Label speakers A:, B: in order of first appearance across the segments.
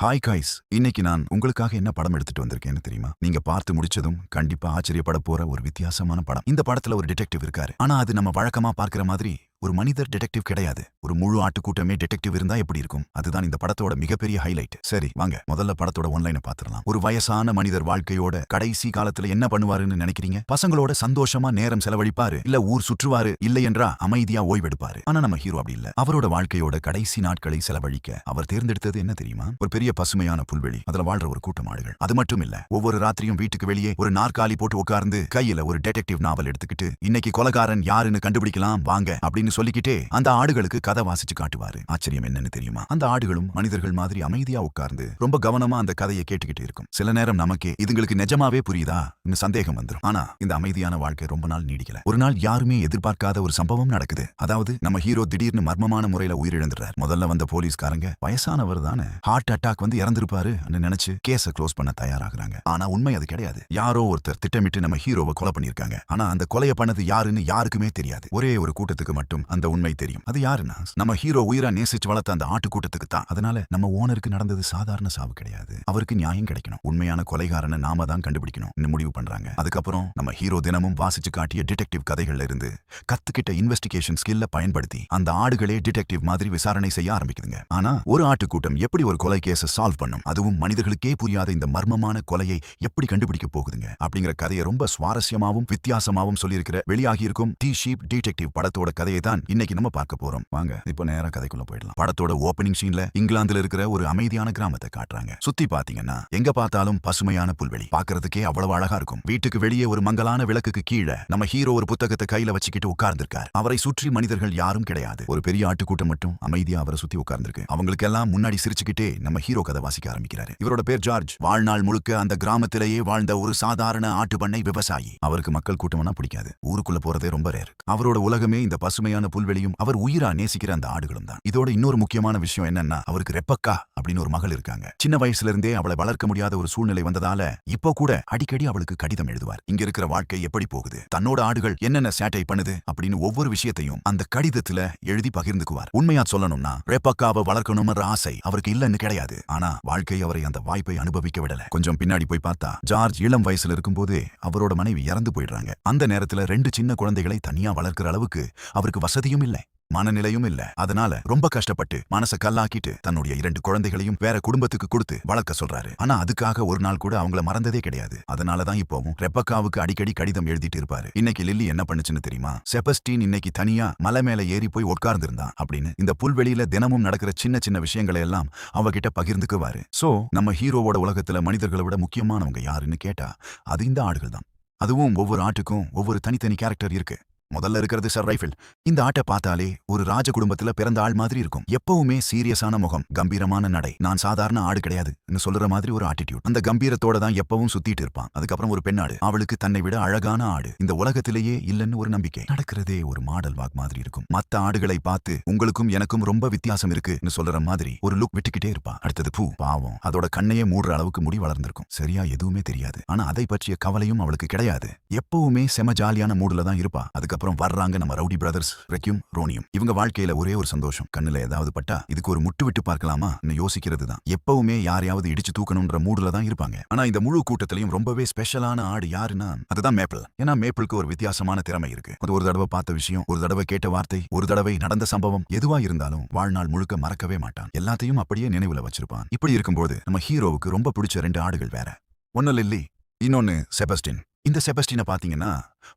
A: Hi guys, இன்னைக்கு நான் உங்களுக்காக என்ன படம் எடுத்துட்டு வந்திருக்கேன்னு தெரியுமா? நீங்க பார்த்து முடிச்சதும் கண்டிப்பா ஆச்சரியப்பட போற ஒரு வித்தியாசமான படம். இந்த படத்துல ஒரு டிடெக்டிவ் இருக்காரு. ஆனா அது நம்ம வழக்கமா பார்க்கிற மாதிரி ஒரு மனிதர் டிடெக்டிவ் கிடையாது. ஒரு முழு ஆட்டுக்கூட்டமே டிடெக்டிவ் இருந்தா எப்படி இருக்கும்? அதுதான் இந்த படத்தோட மிகப்பெரிய ஹைலைட். சரி வாங்க முதல்ல படத்தோட ஒன்லைனை பாத்துறலாம். ஒரு வயசான மனிதர் வாழ்க்கையோட கடைசி காலத்துல என்ன பண்ணுவாருன்னு நினைக்கிறீங்க? பசங்களோட சந்தோஷமா நேரம் செலவழிப்பாரு, இல்ல ஊர் சுற்றுவாரு, இல்லை என்றா அமைதியா ஓய்வெடுப்பாரு. ஆனா நம்ம ஹீரோ அப்படி இல்ல. அவரோட வாழ்க்கையோட கடைசி நாட்களை செலவழிக்க அவர் தேர்ந்தெடுத்தது என்ன தெரியுமா? ஒரு பெரிய பசுமையான புல்வெளி, அதுல வாழ்ற ஒரு கூட்டம் ஆடுகள். அது மட்டும் இல்ல, ஒவ்வொரு ராத்திரியும் வீட்டுக்கு வெளியே ஒரு நாற்காலி போட்டு உட்கார்ந்து கையில ஒரு டிடெக்டிவ் நாவல் எடுத்துக்கிட்டு இன்னைக்கு கொலைகாரன் யாருன்னு கண்டுபிடிக்கலாம் வாங்க அப்படின்னு சொல்லிக்கிட்டே அந்த ஆடுகளுக்கு கதை வாசிச்சு காட்டுவாரு. ஆச்சரியம் என்னன்னு தெரியுமா? அந்த ஆடுகளும் மனிதர்கள் மாதிரி அமைதியா உட்கார்ந்து ரொம்ப கவனமா அந்த கதையை கேட்டுக்கிட்டு இருக்கும். சில நேரம் நமக்கே இதுங்களுக்கு நிஜமாவே புரியுதா சந்தேகம் வந்துரும். ஆனா இந்த அமைதியான வாழ்க்கை ரொம்ப நாள் நீடிக்கல. ஒரு நாள் யாருமே எதிர்பார்க்காத ஒரு சம்பவம் நடக்குது. அதாவது நம்ம ஹீரோ திடீர்னு மர்மமான முறையில உயிரிழந்துறார். முதல்ல வந்த போலீஸ்காரங்க வயசானவர் தானே, ஹார்ட் அட்டாக் வந்து இறந்திருப்பாரு நினைச்சு கேஸ க்ளோஸ் பண்ண தயாராகிறாங்க. ஆனா உண்மை அது கிடையாது. யாரோ ஒருத்தர் திட்டமிட்டு நம்ம ஹீரோவை கொலை பண்ணிருக்காங்க. ஆனா அந்த கொலையை பண்ணது யாருன்னு யாருக்குமே தெரியாது. ஒரே ஒரு கூட்டத்துக்கு மட்டும் அந்த உண்மை தெரியும். அது யாருன்னா நம்ம ஹீரோ உயிரா நேசிச்சு வளர்த்த அந்த ஆட்டு கூட்டத்துக்கு தான். அதனால நம்ம ஓனருக்கு நடந்தது சாதாரண சாவு கிடையாது. அவருக்கு நியாயம் கிடைக்கணும். உண்மையான கொலைகாரனை நாம தான் கண்டுபிடிக்கணும் முடிவு பண்றாங்க. அதுக்கப்புறம் நம்ம ஹீரோ தினமும் வாசிச்சு காட்டிய டிடெக்டிவ் கதைகள்ல இருந்து கத்துக்கிட்ட இன்வெஸ்டிகேஷன் ஸ்கில்ல பயன்படுத்தி அந்த ஆடுகளே டிடெக்டிவ் மாதிரி விசாரணை செய்ய ஆரம்பிக்குதுங்க. ஆனா ஒரு ஆட்டுக்கூட்டம் எப்படி ஒரு கொலை கேஸ சால்வ் பண்ணும், அதுவும் மனிதர்களுக்கே புரியாத இந்த மர்மமான கொலையை எப்படி கண்டுபிடிக்க போகுதுங்க அப்படிங்கிற கதையை ரொம்ப சுவாரஸ்யமாவும் வித்தியாசமாவும் சொல்லியிருக்கிற வெளியாகி இருக்கும் தி ஷீப் டிடெக்டிவ் படத்தோட கதையை தான் இன்னைக்கு நம்ம பார்க்க போறோம். வாங்க இப்போ நேரா கதைக்குள்ள போயிடலாம். படத்தோட ஓபனிங் சீன்ல இங்கிலாந்துல இருக்கிற ஒரு அமைதியான கிராமத்தை காட்டுறாங்க. சுத்தி பாத்தீங்கன்னா எங்க பார்த்தாலும் பசுமையான புல்வெளி, பார்க்கிறதுக்கே அவ்வளவு அழகா இருக்கும். வீட்டுக்கு வெளியே ஒரு மங்கலான விளக்குக்கு கீழே நம்ம ஹீரோ ஒரு புத்தகத்தை கையில வச்சுக்கிட்டு உட்கார்ந்திருக்கார். அவரை சுற்றி மனிதர்கள் யாரும் கிடையாது. ஒரு பெரிய ஆட்டுக்கூட்டம் மட்டும் அமைதியா அவரை சுத்தி உட்கார்ந்திருக்கு. அவங்களுக்கு எல்லாம் முன்னாடி சிரிச்சுக்கிட்டே நம்ம ஹீரோ கதை வாசிக்க ஆரம்பிக்கிறாரு. இவரோட பேர் ஜார்ஜ். வாழ்நாள் முழுக்க அந்த கிராமத்திலேயே வாழ்ந்த ஒரு சாதாரண ஆட்டு பண்ணை விவசாயி. அவருக்கு மக்கள் கூட்டம்னா பிடிக்காது. ஊருக்குள்ள போறதே ரொம்ப ரேர். அவரோட உலகமே இந்த பசுமையான புல்வெளியும் அவர் உயிரா நேசிக்கிற அந்த ஆடுகளும் தான். இதோட இன்னொரு முக்கியமான விஷயம் என்னன்னா, அவருக்கு ரெப்பக்கா அப்படின்னு ஒரு மகள் இருக்காங்க. சின்ன வயசுல இருந்தே அவளை வளர்க்க முடியாத ஒரு சூழ்நிலை வந்ததால இப்போ கூட அடிக்கடி அவளுக்கு கடிதம் எழுதுவார். இங்க இருக்கிற வாழ்க்கை எப்படி போகுது, தன்னோட ஆடுகள் என்னென்ன சேட்டை பண்ணுது அப்படின்னு ஒவ்வொரு விஷயத்தையும் அந்த கடிதத்துல எழுதி பகிர்ந்துக்குவார். உண்மையா சொல்லணும்னா ரெப்பக்காவை வளர்க்கணும்ன்ற ஆசை அவருக்கு இல்லன்னு கிடையாது. ஆனா வாழ்க்கை அவரை அந்த வாய்ப்பை அனுபவிக்க விடல. கொஞ்சம் பின்னாடி போய் பார்த்தா ஜார்ஜ் இளம் வயசுல இருக்கும்போதே அவரோட மனைவி இறந்து போயிடுறாங்க. அந்த நேரத்துல 2 சின்ன குழந்தைகளை தனியா வளர்க்கிற அளவுக்கு அவருக்கு வசதியும் இல்லை, மனநிலையும் இல்ல. அதனால ரொம்ப கஷ்டப்பட்டு மனச கல்லாக்கிட்டு தன்னுடைய 2 குழந்தைகளையும் வேற குடும்பத்துக்கு கொடுத்து வளர்க்க சொல்றாரு. ஆனா அதுக்காக ஒரு நாள் கூட அவங்கள மறந்ததே கிடையாது. அதனாலதான் இப்போவும் ரெப்பக்காவுக்கு அடிக்கடி கடிதம் எழுதிட்டு இருப்பாரு. இன்னைக்கு லில்லி என்ன பண்ணுச்சுன்னு தெரியுமா? செபஸ்டின் இன்னைக்கு தனியா மலை மேல ஏறி போய் உட்கார்ந்திருந்தான் அப்படின்னு இந்த புல்வெளியில தினமும் நடக்கிற சின்ன சின்ன விஷயங்களை எல்லாம் அவகிட்ட பகிர்ந்துக்குவாரு. சோ நம்ம ஹீரோவோட உலகத்துல மனிதர்களை விட முக்கியமானவங்க யாருன்னு கேட்டா அது இந்த ஆடுகள் தான். அதுவும் ஒவ்வொரு ஆட்டுக்கும் ஒவ்வொரு தனித்தனி கேரக்டர் இருக்கு. முதல்ல இருக்கிறது சர் ரைஃபிள். இந்த ஆட்டை பார்த்தாலே ஒரு ராஜ குடும்பத்துல பிறந்த ஆள் மாதிரி இருக்கும். எப்பவுமே சீரியஸான முகம், கம்பீரமான நடை, நான் சாதாரண ஆடு கிடையாது சொல்ற மாதிரி ஒரு ஆட்டிடியூட். அந்த கம்பீரத்தோட தான் எப்பவும் சுத்திட்டு இருப்பான். அதுக்கப்புறம் ஒரு பெண்ணாடு, அவளுக்கு தன்னை விட அழகான ஆடு இந்த உலகத்திலேயே இல்லன்னு ஒரு நம்பிக்கை. நடக்கிறதே ஒரு மாடல் வாக் மாதிரி இருக்கும். மத்த ஆடுகளை பார்த்து உங்களுக்கும் எனக்கும் ரொம்ப வித்தியாசம் இருக்குன்னு சொல்ற மாதிரி ஒரு லுக் விட்டுக்கிட்டே இருப்பா. அடுத்தது பூ. பாவம், அதோட கண்ணையே மூடுற அளவுக்கு முடி வளர்ந்திருக்கும். சரியா எதுவுமே தெரியாது. ஆனா அதை பற்றிய கவலையும் அவளுக்கு கிடையாது. எப்பவுமே செம ஜாலியான மூடுல தான் இருப்பா. அப்புறம் வர்றாங்க நம்ம ரவுடி பிரதர்ஸ் ரெக்யூம், ரோனியும். இவங்க வாழ்க்கையில ஒரே ஒரு சந்தோஷம், கண்ணுல ஏதாவது பட்டா இதுக்கு ஒரு முட்டு விட்டு பார்க்கலாமா யோசிக்கிறது தான். எப்பவுமே யாரையாவது இடிச்சு தூக்கணும்ன்ற மூடுல தான் இருப்பாங்க. ஆனா இந்த முழு கூட்டத்திலையும் ரொம்பவே ஸ்பெஷலான ஆடு யாருன்னா அதுதான் மேப்பிள். ஏன்னா மேப்பிளுக்கு ஒரு வித்தியாசமான திறமை இருக்கு. அது ஒரு தடவை பார்த்த விஷயம், ஒரு தடவை கேட்ட வார்த்தை, ஒரு தடவை நடந்த சம்பவம் எதுவா இருந்தாலும் வாழ்நாள் முழுக்க மறக்கவே மாட்டான். எல்லாத்தையும் அப்படியே நினைவுல வச்சிருப்பான். இப்படி இருக்கும்போது நம்ம ஹீரோவுக்கு ரொம்ப பிடிச்ச 2 ஆடுகள் வேற. ஒன்னு லில்லி, இன்னொன்னு செபஸ்டின். இந்த செபஸ்டினை பாத்தீங்கன்னா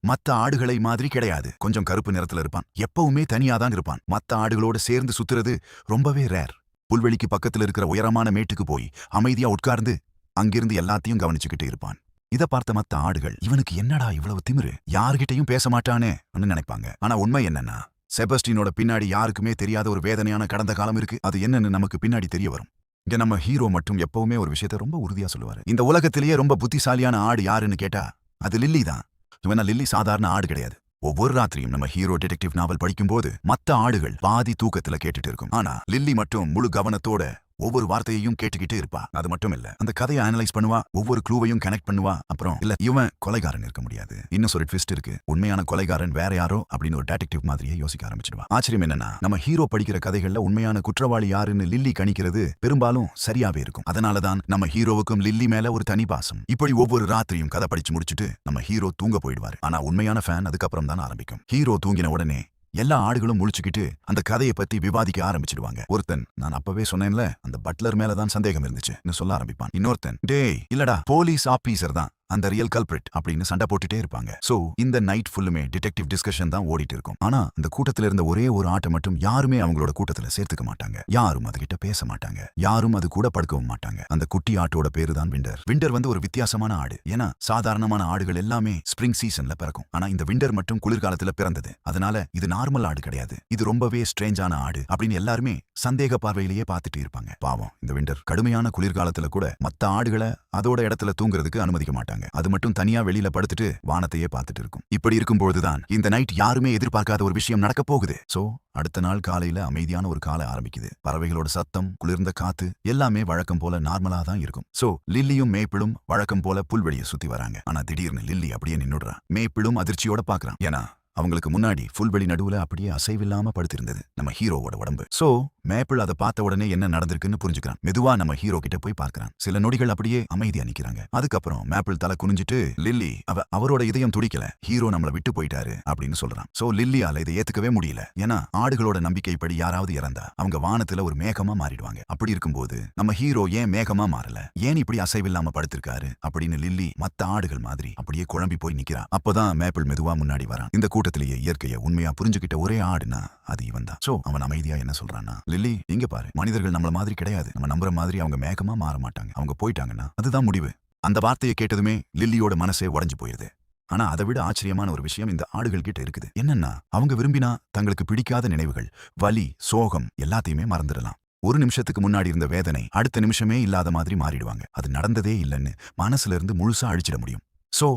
A: மத்த ஆடுகளை மாதிரி கிடையாது. கொஞ்சம் கருப்பு நிறத்துல இருப்பான். எப்பவுமே தனியாதான் இருப்பான். மத்த ஆடுகளோட சேர்ந்து சுத்துறது ரொம்பவே ரேர். புல்வெளிக்கு பக்கத்துல இருக்கிற உயரமான மேட்டுக்கு போய் அமைதியா உட்கார்ந்து அங்கிருந்து எல்லாத்தையும் கவனிச்சுக்கிட்டு இருப்பான். இத பார்த்த மத்த ஆடுகள் இவனுக்கு என்னடா இவ்வளவு திமிரு, யார்கிட்டையும் பேச மாட்டானே நினைப்பாங்க. ஆனா உண்மை என்னன்னா செபஸ்டினோட பின்னாடி யாருக்குமே தெரியாத ஒரு வேதனையான கடந்த காலம் இருக்கு. அது என்னன்னு நமக்கு பின்னாடி தெரிய வரும். இங்க நம்ம ஹீரோ மட்டும் எப்பவுமே ஒரு விஷயத்த ரொம்ப உறுதியா சொல்லுவாரு. இந்த உலகத்திலேயே ரொம்ப புத்திசாலியான ஆடு யாருன்னு கேட்டா அது லில்லி தான். இவனா லில்லி சாதாரண ஆடு கிடையாது. ஒவ்வொரு ராத்திரியும் நம்ம ஹீரோ டிடெக்டிவ் நாவல் படிக்கும்போது மத்த ஆடுகள் பாதி தூக்கத்துல கேட்டுட்டு இருக்கும். ஆனா லில்லி மட்டும் முழு கவனத்தோட ஒவ்வொரு வார்த்தையையும் கேட்டுக்கிட்டே இருப்பா. அது மட்டும் இல்ல, அந்த கதையை அனலைஸ் பண்ணுவா, ஒவ்வொரு க்ளூவையும் கனெக்ட் பண்ணுவா. அப்புறம் இல்ல இவன் கொலைகாரன் இருக்க முடியாது, இன்னும் ஒரு ட்விஸ்ட் இருக்கு, உண்மையான கொலைகாரன் வேற யாரோ அப்படின்னு ஒரு டிடெக்டிவ் மாதிரியே யோசிக்க ஆரம்பிச்சிடுவா. ஆச்சரியம் என்னன்னா, நம்ம ஹீரோ படிக்கிற கதைகள்ல உண்மையான குற்றவாளி யாருன்னு லில்லி கணிக்கிறது பெரும்பாலும் சரியாவே இருக்கும். அதனாலதான் நம்ம ஹீரோவுக்கும் லில்லி மேல ஒரு தனி பாசம். இப்படி ஒவ்வொரு ராத்திரியும் கதை படிச்சு முடிச்சுட்டு நம்ம ஹீரோ தூங்க போயிடுவாரு. ஆனா உண்மையான ஃபேன் அதுக்கப்புறம் தான் ஆரம்பிக்கும். ஹீரோ தூங்கின உடனே எல்லா ஆடுகளும் முழிச்சுக்கிட்டு அந்த கதையை பத்தி விவாதிக்க ஆரம்பிச்சிடுவாங்க. ஒருத்தன், நான் அப்பவே சொன்னேன்ல அந்த பட்லர் மேலதான் சந்தேகம் இருந்துச்சு சொல்ல ஆரம்பிப்பான். இன்னொருத்தன், டேய் இல்லடா போலீஸ் ஆபீசர் தான் அந்த ரியல் கல்பிரிட் அப்படின்னு சண்டை போட்டுட்டே இருப்பாங்க. சோ இந்த நைட் ஃபுல்லுமே டிடெக்டிவ் டிஸ்கஷன் தான் ஓடிட்டு இருக்கும். ஆனா அந்த கூட்டத்துல இருந்த ஒரே ஒரு ஆட்டை மட்டும் யாருமே அவங்களோட கூட்டத்துல சேர்த்துக்க மாட்டாங்க. யாரும் அதுகிட்ட பேச மாட்டாங்க, யாரும் அது கூட படுக்கவும் மாட்டாங்க. அந்த குட்டி ஆட்டோட பேரு தான் விண்டர். விண்டர் வந்து ஒரு வித்தியாசமான ஆடு. ஏன்னா சாதாரணமான ஆடுகள் எல்லாமே ஸ்பிரிங் சீசன்ல பிறக்கும். ஆனா இந்த விண்டர் மட்டும் குளிர்காலத்துல பிறந்தது. அதனால இது நார்மல் ஆடு கிடையாது, இது ரொம்பவே ஸ்ட்ரேஞ்சான ஆடு அப்படின்னு எல்லாருமே சந்தேக பார்வையிலேயே பார்த்துட்டு இருப்பாங்க. பாவம் இந்த விண்டர் கடுமையான குளிர்காலத்துல கூட மத்த ஆடுகளை அதோட இடத்துல தூங்குறதுக்கு அனுமதிக்க மாட்டாங்க. அது மட்டும் தனியா வெளியில படுத்துட்டு வானத்தையே பார்த்துட்டு இருக்கும். இப்படி இருக்கும்போதுதான் இந்த நைட் யாருமே எதிர்பார்க்காத ஒரு விஷயம் நடக்க போகுது. சோ அடுத்த நாள் காலையில அமைதியான ஒரு காலை ஆரம்பிக்குது. பறவைகளோட சத்தம், குளிர்ந்த காத்து எல்லாமே வழக்கம் போல நார்மலா தான் இருக்கும். சோ லில்லியும் மேப்பிளும் வழக்கம் போல புல்வெளியை சுத்தி வராங்க. ஆனா திடீர்னு லில்லி அப்படியே நின்னுடுறா. மேப்பிளும் அதிர்ச்சியோட பாக்குறான். ஏன்னா அவங்களுக்கு முன்னாடி புல்வெளி நடுவுல அப்படியே அசைவில்லாம படுத்திருந்தது நம்ம ஹீரோவோட உடம்பு. சோ மேப்பிள் அதை பார்த்த உடனே என்ன நடந்திருக்குன்னு புரிஞ்சுக்கிறான். மெதுவா நம்ம ஹீரோ கிட்ட போய் பார்க்கறான். சில நொடிகள் அப்படியே அமைதியா நிக்கிறாங்க. அதுக்கப்புறம் மேப்பிள் தலை குனிஞ்சிட்டு, லில்லி அவரோட இதயம் துடிக்கல, ஹீரோ நம்மள விட்டு போயிட்டாரு அப்படின்னு சொல்றான். சோ லில்லியால இதை ஏத்துக்கவே முடியல. ஏன்னா ஆடுகளோட நம்பிக்கைப்படி யாராவது இறந்தா அவங்க வானத்துல ஒரு மேகமா மாறிடுவாங்க. அப்படி இருக்கும்போது நம்ம ஹீரோ ஏன் மேகமா மாறல, ஏன் இப்படி அசைவில்லாம படுத்திருக்காரு அப்படின்னு லில்லி மத்த ஆடுகள் மாதிரி அப்படியே குழம்பி போய் நிக்கிறா. அப்பதான் மேப்பிள் மெதுவா முன்னாடி வரான். இந்த கூட்டத்திலேயே இயற்கையை உண்மையா புரிஞ்சுக்கிட்ட ஒரே ஆடுனா அது இவன் தான். சோ அவன் அமைதியா என்ன சொல்றான்னா, லில்லி இங்க பாரு, மனிதர்கள் நம்மள மாதிரி கிடையாது, நம்ம நம்புற மாதிரி அவங்க மேகமா மாற மாட்டாங்க, அவங்க போயிட்டாங்கன்னா அதுதான் முடிவு. அந்த வார்த்தையை கேட்டதுமே லில்லியோட மனசே உடைஞ்சு போயிருது. ஆனா அதை விட ஆச்சரியமான ஒரு விஷயம் இந்த ஆடுகள் கிட்ட இருக்குது. என்னன்னா அவங்க விரும்பினா தங்களுக்கு பிடிக்காத நினைவுகள், வலி, சோகம் எல்லாத்தையுமே மறந்துடலாம். ஒரு நிமிஷத்துக்கு முன்னாடி இருந்த வேதனை அடுத்த நிமிஷமே இல்லாத மாதிரி மாறிடுவாங்க. அது நடந்ததே இல்லைன்னு மனசுல இருந்து முழுசா அழிச்சிட முடியும். சோ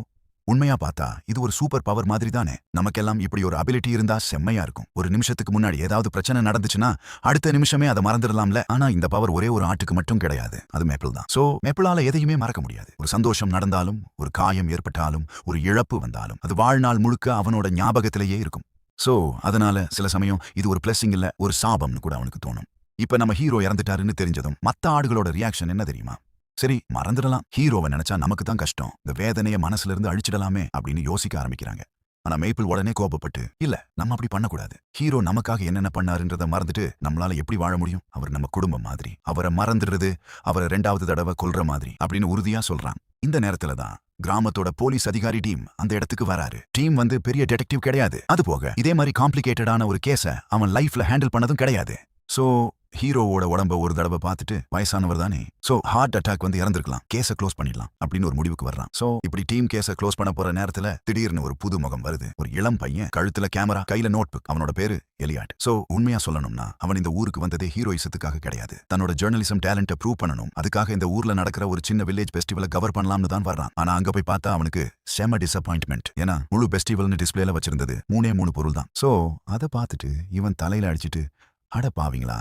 A: உண்மையா பார்த்தா இது ஒரு சூப்பர் பவர் மாதிரி தானே. நமக்கெல்லாம் இப்படி ஒரு அபிலிட்டி இருந்தா செம்மையா இருக்கும். ஒரு நிமிஷத்துக்கு முன்னாடி ஏதாவது பிரச்சனை நடந்துச்சுன்னா அடுத்த நிமிஷமே அதை மறந்துடலாம்ல. ஆனா இந்த பவர் ஒரே ஒரு ஆட்டுக்கு மட்டும் கிடையாது, அது மேப்பிள் தான். சோ மேப்பிளால எதையுமே மறக்க முடியாது. ஒரு சந்தோஷம் நடந்தாலும், ஒரு காயம் ஏற்பட்டாலும், ஒரு இழப்பு வந்தாலும் அது வாழ்நாள் முழுக்க அவனோட ஞாபகத்திலேயே இருக்கும். சோ அதனால சில சமயம் இது ஒரு பிளெஸிங் இல்ல, ஒரு சாபம்னு கூட அவனுக்கு தோணும். இப்ப நம்ம ஹீரோ இறந்துட்டாருன்னு தெரிஞ்சதும் மத்த ஆடுகளோட ரியாக்ஷன் என்ன தெரியுமா? சரி மறந்துடலாம், ஹீரோவை நினைச்சா நமக்கு தான் கஷ்டம், இந்த வேதனையை மனசுல இருந்து அழிச்சிடலாமே அப்படின்னு யோசிக்க ஆரம்பிக்கிறாங்க. ஆனா மேப்பிள் உடனே கோபப்பட்டு, இல்ல நம்ம அப்படி பண்ணக்கூடாது, ஹீரோ நமக்காக என்னென்ன பண்ணாருன்றதை மறந்துட்டு நம்மளால எப்படி வாழ முடியும், அவர் நம்ம குடும்பம் மாதிரி, அவரை மறந்துடுறது அவரை 2வது தடவை கொல்ற மாதிரி அப்படின்னு உறுதியா சொல்றான். இந்த நேரத்துல தான் கிராமத்தோட போலீஸ் அதிகாரி டீம் அந்த இடத்துக்கு வராரு. டீம் வந்து பெரிய டிடெக்டிவ் கிடையாது, அது போக இதே மாதிரி காம்ப்ளிகேட்டடான ஒரு கேஸ அவன் லைஃப்ல ஹேண்டில் பண்ணதும் கிடையாது. சோ ஹீரோவோட உடம்ப ஒரு தடவை பார்த்துட்டு வயசானவர் தானே, சோ ஹார்ட் அட்டாக் வந்து இறந்திருக்கலாம், கேஸ க்ளோஸ் பண்ணிடலாம் அப்படின்னு ஒரு முடிவுக்கு வர்றான். சோ இப்படி டீம் கேஸ க்ளோஸ் பண்ண போற நேரத்துல திடீர்னு ஒரு புது முகம் வருது. ஒரு இளம் பையன், கழுத்துல கேமரா, கையில நோட்புக். அவனோட பேரு எலியாட். சோ உண்மையா சொல்லணும்னா அவன் இந்த ஊருக்கு வந்ததே ஹீரோயிசத்துக்காக கிடையாது, தன்னோட ஜெர்னலிசம் டேலண்ட்டை ப்ரூவ் பண்ணணும், அதுக்காக இந்த ஊர்ல நடக்கிற ஒரு சின்ன வில்லேஜ் ஃபெஸ்டிவலை கவர் பண்ணலாம்னு தான் வர்றான். ஆனா அங்க போய் பார்த்தா அவனுக்கு செம டிசப்பாயின்ட்மெண்ட். ஏன்னா முழு ஃபெஸ்டிவல்னு டிஸ்பிளேல வச்சிருந்தது 3 பொருள் தான். சோ அதை பார்த்துட்டு இவன் தலையில அடிச்சிட்டு, அட பாவீங்களா,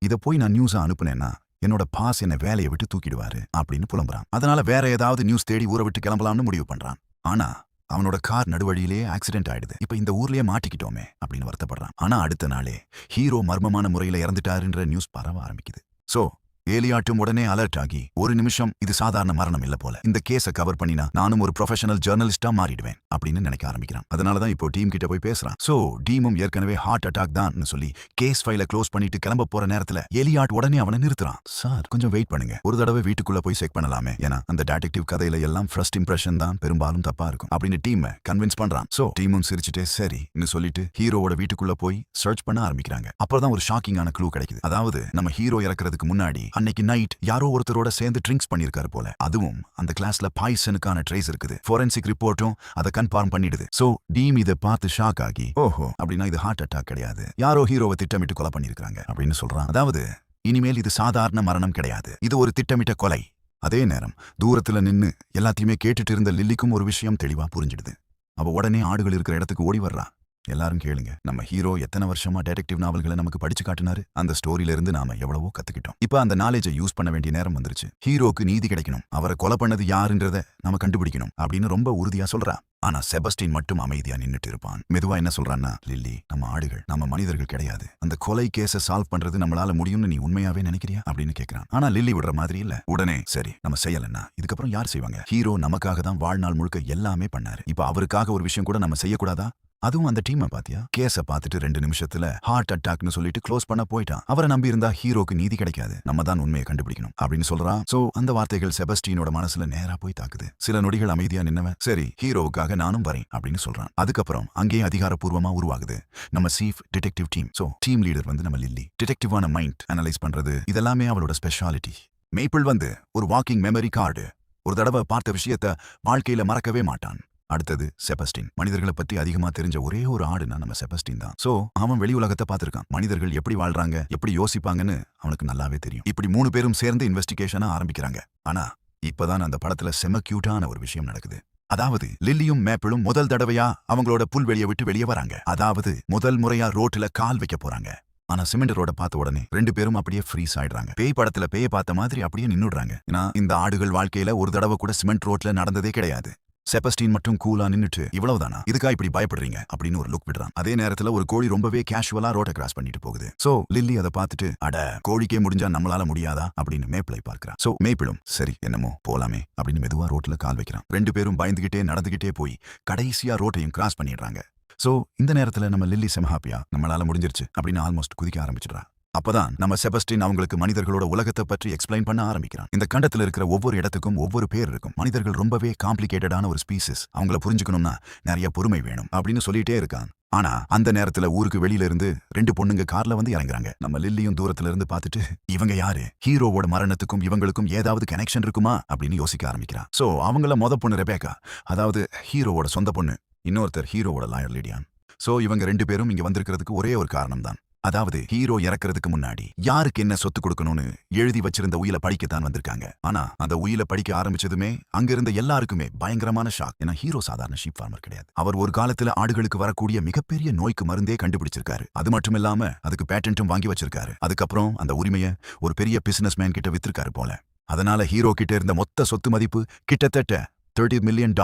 A: இதை போய் நான் நியூஸா அனுப்புனேன்னா என்னோட பாஸ் என்ன வேலையை விட்டு தூக்கிடுவாரு அப்படின்னு புலம்புறான். அதனால வேற ஏதாவது நியூஸ் தேடி ஊரை விட்டு கிளம்பலாம்னு முடிவு பண்றான். ஆனா அவனோட கார் நடுவழியிலேயே ஆக்சிடென்ட் ஆயிடுது. இப்ப இந்த ஊர்லயே மாட்டிக்கிட்டோமே அப்படின்னு வருத்தப்படுறான். ஆனா அடுத்த நாளே ஹீரோ மர்மமான முறையில இறந்துட்டாருன்ற நியூஸ் பரவ ஆரம்பிக்குது. சோ ஏலியாட்டும் உடனே அலர்ட் ஆகி, ஒரு நிமிஷம் இது சாதாரண மரணம் இல்ல போல, இந்த கேஸை கவர் பண்ணினா நானும் ஒரு ப்ரொஃபஷனல் ஜெர்னலிஸ்டா மாறிடுவேன் அப்படின்னு நினைக்க ஆரம்பிக்கிறான். அதனாலதான் இப்போ டீம் கிட்ட போய் பேசுறான். சோ டீமும் ஏற்கனவே ஹார்ட் அட்டாக் தான் சொல்லி கேஸ் ஃபைல க்ளோஸ் பண்ணிட்டு கிளம்ப போற நேரத்துல எலியாட் உடனே அவனை நிறுத்துறான். சார் கொஞ்சம் வெயிட் பண்ணுங்க, ஒரு தடவை வீட்டுக்குள்ள போய் செக் பண்ணலாமே, ஏன்னா அந்த டிடெக்டிவ் கதையில எல்லாம் ஃபர்ஸ்ட் இம்ப்ரெஷன் தான் பெரும்பாலும் தப்பா இருக்கும் அப்படின்னு டீம் கன்வின்ஸ் பண்றான். சோ டீமும் சிரிச்சுட்டே சரின்னு சொல்லிட்டு ஹீரோவோட வீட்டுக்குள்ள போய் சர்ச் பண்ண ஆரம்பிக்கிறாங்க. அப்பதான் ஒரு ஷாக்கிங்கான க்ளூ கிடைக்குது. அதாவது நம்ம ஹீரோ இறக்குறதுக்கு முன்னாடி அன்னைக்கு நைட் யாரோ ஒருத்தரோட சேர்ந்து ட்ரிங்க்ஸ் பண்ணிருக்காரு போல. அதுவும் அந்த கிளாஸ்ல பாய்சனுக்கான ட்ரேஸ் இருக்குது. ஃபோரென்சிக் ரிப்போர்ட்டும் அதை கன்ஃபார்ம் பண்ணிடுது. சோ டீம் இதை பார்த்து ஷாக் ஆகி, ஓஹோ அப்படின்னா இது ஹார்ட் அட்டாக் கிடையாது, யாரோ ஹீரோவை திட்டமிட்டு கொலை பண்ணிருக்காங்க அப்படின்னு சொல்றான். அதாவது இனிமேல் இது சாதாரண மரணம் கிடையாது, இது ஒரு திட்டமிட்ட கொலை. அதே நேரம் தூரத்துல நின்னு எல்லாத்தையுமே கேட்டுட்டு இருந்த லில்லிக்கும் ஒரு விஷயம் தெளிவா புரிஞ்சிடுது. அவ உடனே ஆடுகள் இருக்கிற இடத்துக்கு ஓடி வர்றா. எல்லாரும் கேளுங்க. நம்ம ஹீரோ எத்தனை வருஷமா டிடெக்டிவ் நாவல்களை நமக்கு படிச்சு காட்டினாரு. அந்த ஸ்டோரியில இருந்து நாம எவ்வளவோ கத்துக்கிட்டோம். இப்ப அந்த நாலேஜை யூஸ் பண்ண வேண்டிய நேரம் வந்துருச்சு. ஹீரோக்கு நீதி கிடைக்கணும், அவரை கொலை பண்ணது யாருன்றத நம்ம கண்டுபிடிக்கணும் அப்படின்னு ரொம்ப உறுதியா சொல்றா. ஆனா செபஸ்டின் மட்டும் அமைதியா நின்னுட்டு இருப்பான். மெதுவா என்ன சொல்றான்னா, லில்லி, நம்ம ஆடுகள், நம்ம மனிதர்கள் கிடையாது. அந்த கொலை கேஸ சால்வ் பண்றது நம்மளால முடியும்னு நீ உண்மையாவே நினைக்கிறியா அப்படின்னு கேக்குறான். ஆனா லில்லி விடுற மாதிரி இல்ல. உடனே சரி, நம்ம செய்யலன்னா இதுக்கப்புறம் யார் செய்வாங்க? ஹீரோ நமக்காக தான் வாழ்நாள் முழுக்க எல்லாமே பண்ணாரு. இப்ப அவருக்காக ஒரு விஷயம் கூட நம்ம செய்யக்கூடாதா? அதுவும் அந்த டீமை பாத்தியா? கேஸ பார்த்துட்டு 2 நிமிஷத்துல ஹார்ட் அட்டாக்னு சொல்லிட்டு க்ளோஸ் பண்ண போயிட்டான். அவரை நம்பி இருந்தா ஹீரோக்கு நீதி கிடைக்காது. நம்ம தான் உண்மையை கண்டுபிடிக்கணும் அப்படின்னு சொல்றான். சோ அந்த வார்த்தைகள் செபஸ்டினோட மனசுல நேரா போய் தாக்குது. சில நொடிகள் அமைதியா நின்னவன், சரி ஹீரோவுக்காக நானும் வரேன் அப்படின்னு சொல்றான். அதுக்கப்புறம் அங்கேயே அதிகாரப்பூர்வமா உருவாகுது நம்ம chief detective team. So team leader வந்து நம்ம லில்லி. டிடெக்டிவான மைண்ட் அனலைஸ் பண்றது இதெல்லாமே அவளோட ஸ்பெஷாலிட்டி. மேப்பிள் வந்து ஒரு வாக்கிங் மெமரி கார்டு. ஒரு தடவை பார்த்த விஷயத்த வாழ்க்கையில மறக்கவே மாட்டான். அடுத்தது செபஸ்டின். மனிதர்களை பத்தி அதிகமா தெரிஞ்ச ஒரே ஒரு ஆடுனா நம்ம செபஸ்டின் தான். சோ அவன் வெளி உலகத்தை பார்த்திருக்கான். மனிதர்கள் எப்படி வாழ்றாங்க, எப்படி யோசிப்பாங்கன்னு அவனுக்கு நல்லாவே தெரியும். இப்படி 3 பேரும் சேர்ந்து இன்வெஸ்டிகேஷனா ஆரம்பிக்கிறாங்க. ஆனா இப்பதான் அந்த படத்துல செம கியூட்டான ஒரு விஷயம் நடக்குது. அதாவது லில்லியும் மேப்பிளும் முதல் தடவையா அவங்களோட புல்வெளியை விட்டு வெளியே வராங்க. அதாவது முதல் முறையா ரோட்ல கால் வைக்க போறாங்க. ஆனா சிமெண்ட் ரோட பார்த்த உடனே 2 பேரும் அப்படியே ஃப்ரீஸ் ஆயிடுறாங்க. பேய் படத்துல பேய பார்த்த மாதிரி அப்படியே நின்னுடுறாங்க. ஏன்னா இந்த ஆடுகள் வாழ்க்கையில ஒரு தடவை கூட சிமெண்ட் ரோட்ல நடந்ததே கிடையாது. செபஸ்டின் மட்டும் கூலா நின்னுட்டு, இவ்வளவுதானா, இதுக்கா இப்படி பயப்படுறீங்க அப்படின்னு ஒரு லுக் விடுறான். அதே நேரத்துல ஒரு கோழி ரொம்பவே கேஷுவலா ரோட்டை கிராஸ் பண்ணிட்டு போகுது. சோ லில்லி அதை பார்த்துட்டு, அட கோழிக்கே முடிஞ்சா நம்மளால முடியாதா அப்படின்னு மேப்பிளை பார்க்கிறான். சோ மேப்பிளும் சரி என்னமோ போலாமே அப்படின்னு மெதுவா ரோட்ல கால் வைக்கிறான். 2 பேரும் பயந்துகிட்டே நடந்துகிட்டே போய் கடைசியா ரோட்டையும் கிராஸ் பண்ணிடுறாங்க. சோ இந்த நேரத்துல நம்ம லில்லி செமஹாப்பியா நம்மளால முடிஞ்சிருச்சு அப்படின்னு ஆல்மோஸ்ட் குதிக்க ஆரம்பிச்சிடுறா. அப்பதான் நம்ம செபஸ்டின் அவங்களுக்கு மனிதர்களோட உலகத்தை பற்றி எக்ஸ்பிளைன் பண்ண ஆரம்பிக்கிறான். இந்த கண்டத்துல இருக்கிற ஒவ்வொரு இடத்துக்கும் ஒவ்வொரு பேர் இருக்கும். மனிதர்கள் ரொம்பவே காம்ப்ளிகேட்டடான ஒரு ஸ்பீசிஸ். அவங்கள புரிஞ்சுக்கணும்னா நிறைய பொறுமை வேணும் அப்படின்னு சொல்லிட்டே இருக்கான். ஆனா அந்த நேரத்துல ஊருக்கு வெளியில இருந்து 2 பொண்ணுங்க கார்ல வந்து இறங்குறாங்க. நம்ம லில்லியும் தூரத்துல இருந்து பார்த்துட்டு, இவங்க யாரு? ஹீரோவோட மரணத்துக்கும் இவங்களுக்கும் ஏதாவது கனெக்ஷன் இருக்குமா அப்படின்னு யோசிக்க ஆரம்பிக்கிறான். சோ அவங்கள மொத பொண்ணு ரெபேக்கா, அதாவது ஹீரோவோட சொந்த பொண்ணு. இன்னொருத்தர் ஹீரோவோட லாயர் லிடியான். சோ இவங்க 2 பேரும் இங்க வந்திருக்கிறதுக்கு ஒரே ஒரு காரணம் தான். அதாவது ஹீரோ இறக்கிறதுக்கு முன்னாடி யாருக்கு என்ன சொத்து கொடுக்கணும்னு எழுதி வச்சிருந்த உயிலை படிக்கத்தான் வந்திருக்காங்க. ஆனா அந்த உயிலை படிக்க ஆரம்பிச்சதுமே அங்க இருந்த எல்லாருக்குமே பயங்கரமான ஷாக். ஏன்னா ஹீரோ சாதாரண ஷீப் ஃபார்மர் கிடையாது. அவர் ஒரு காலத்துல ஆடுகளுக்கு வரக்கூடிய மிகப்பெரிய நோய்க்கு மருந்தே கண்டுபிடிச்சிருக்காரு. அது மட்டும் இல்லாம அதுக்கு பேட்டன்ட்டும் வாங்கி வச்சிருக்காரு. அதுக்கப்புறம் அந்த உரிமையை ஒரு பெரிய பிசினஸ் மேன் கிட்ட வித்திருக்காரு போல. அதனால ஹீரோ கிட்ட இருந்த மொத்த சொத்து மதிப்பு கிட்டத்தட்ட $30 மில்லியன்.